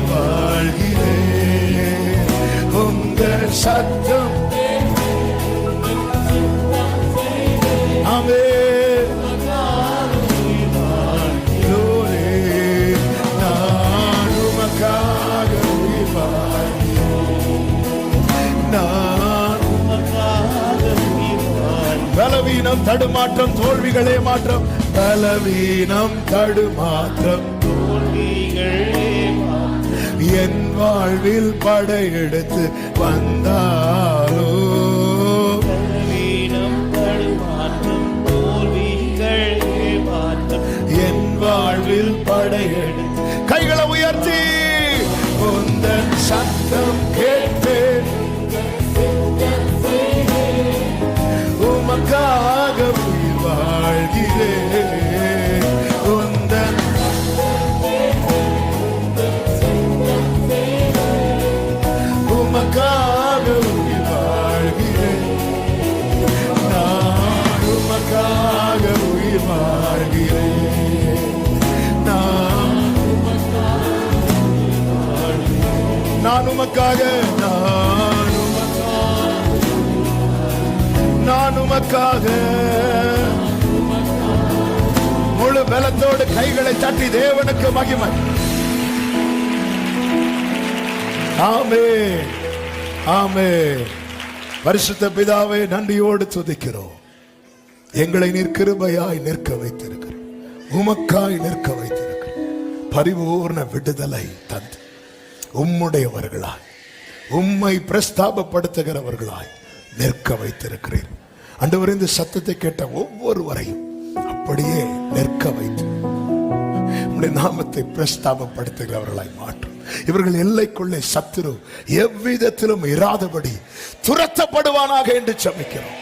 வாழ்கிறேன். உங்கள் சத்தம் ஆமென். நான் உமக்காக நான் பலவீனம் தடுமாற்றம் தோல்விகளே மாற்றம். பலவீனம் தடுமாற்றம் என் வாழ்வில் படையெடுத்து வந்தாலோ, என் வாழ்வில் படையெடுத்து. கைகளை உயர்த்தி உந்தன் சத்தம் கேட்பேன். உமக்காக உயிர் வாழ்கிறேன். உந்தன் உமக்காக உயிர் வாழ்கிறேன். நான் உமக்காக உயிர் வாழ்கிறேன். நான் உமக்காக நான் உமக்காக முழு பலத்தோடு கைகளை தட்டி தேவனுக்கு மகிமை. ஆமென், ஆமென். பரிசுத்த பிதாவே, நன்றியோடு துதிக்கிறோம். எங்களை நீர் கிருபையாய் நிற்க வைத்திருக்கிறோம். உமக்காய் நிற்க வைத்திருக்கிறோம். பரிபூர்ண விடுதலை தந்து உம்முடையவர்களாய், உம்மை பிரஸ்தாபப்படுத்துகிறவர்களாய் நிற்க வைத்திருக்கிறீர். ஆண்டவரே, இந்த சத்தத்தை கேட்ட ஒவ்வொருவரையும் அப்படியே நிற்க வைத்து உம்முடைய நாமத்தை பிரஸ்தாபப்படுத்துகிறவர்களாய் மாற்றும். இவர்கள் எல்லைக்குள்ளே சத்துரு எவ்விதத்திலும் இராதபடி துரத்தப்படுவானாக என்று ஜெபிக்கிறோம்.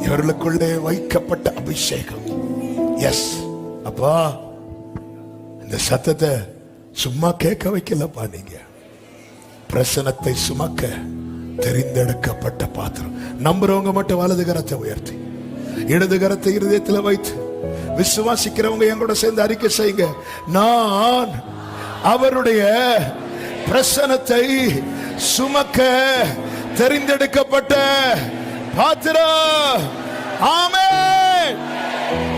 இவர்களுக்குள்ளே வைக்கப்பட்ட அபிஷேகம். எஸ் அப்பா, இந்த சத்தத்தை சும்மா கேட்க வைக்கலப்பா. நீங்க பிரசனத்தை சுமக்க தெரிந்தெடுக்கப்பட்ட பாத்திரம். நம்புறவங்க மட்டும் வலது கரத்தை உயர்த்தி இடது கரத்தை இருதயத்தில் வைத்து விசுவாசிக்கிறவங்க என் கூட சேர்ந்து அறிக்கை செய்யுங்க. நான் அவருடைய பிரசனத்தை சுமக்க தெரிந்தெடுக்கப்பட்ட பாத்திரம். ஆமென்.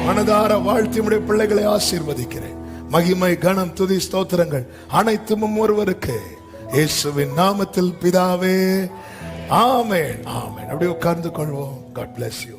மனதார வாழ்த்தி உடைய பிள்ளைகளை ஆசீர்வதிக்கிறேன். மகிமை, கனம், துதி, ஸ்தோத்திரங்கள் அனைத்தும் ஒருவருக்கு, இயேசுவின் நாமத்தில் பிதாவே. ஆமென், ஆமென். அப்படியே உட்கார்ந்து கொள்வோம். God bless you.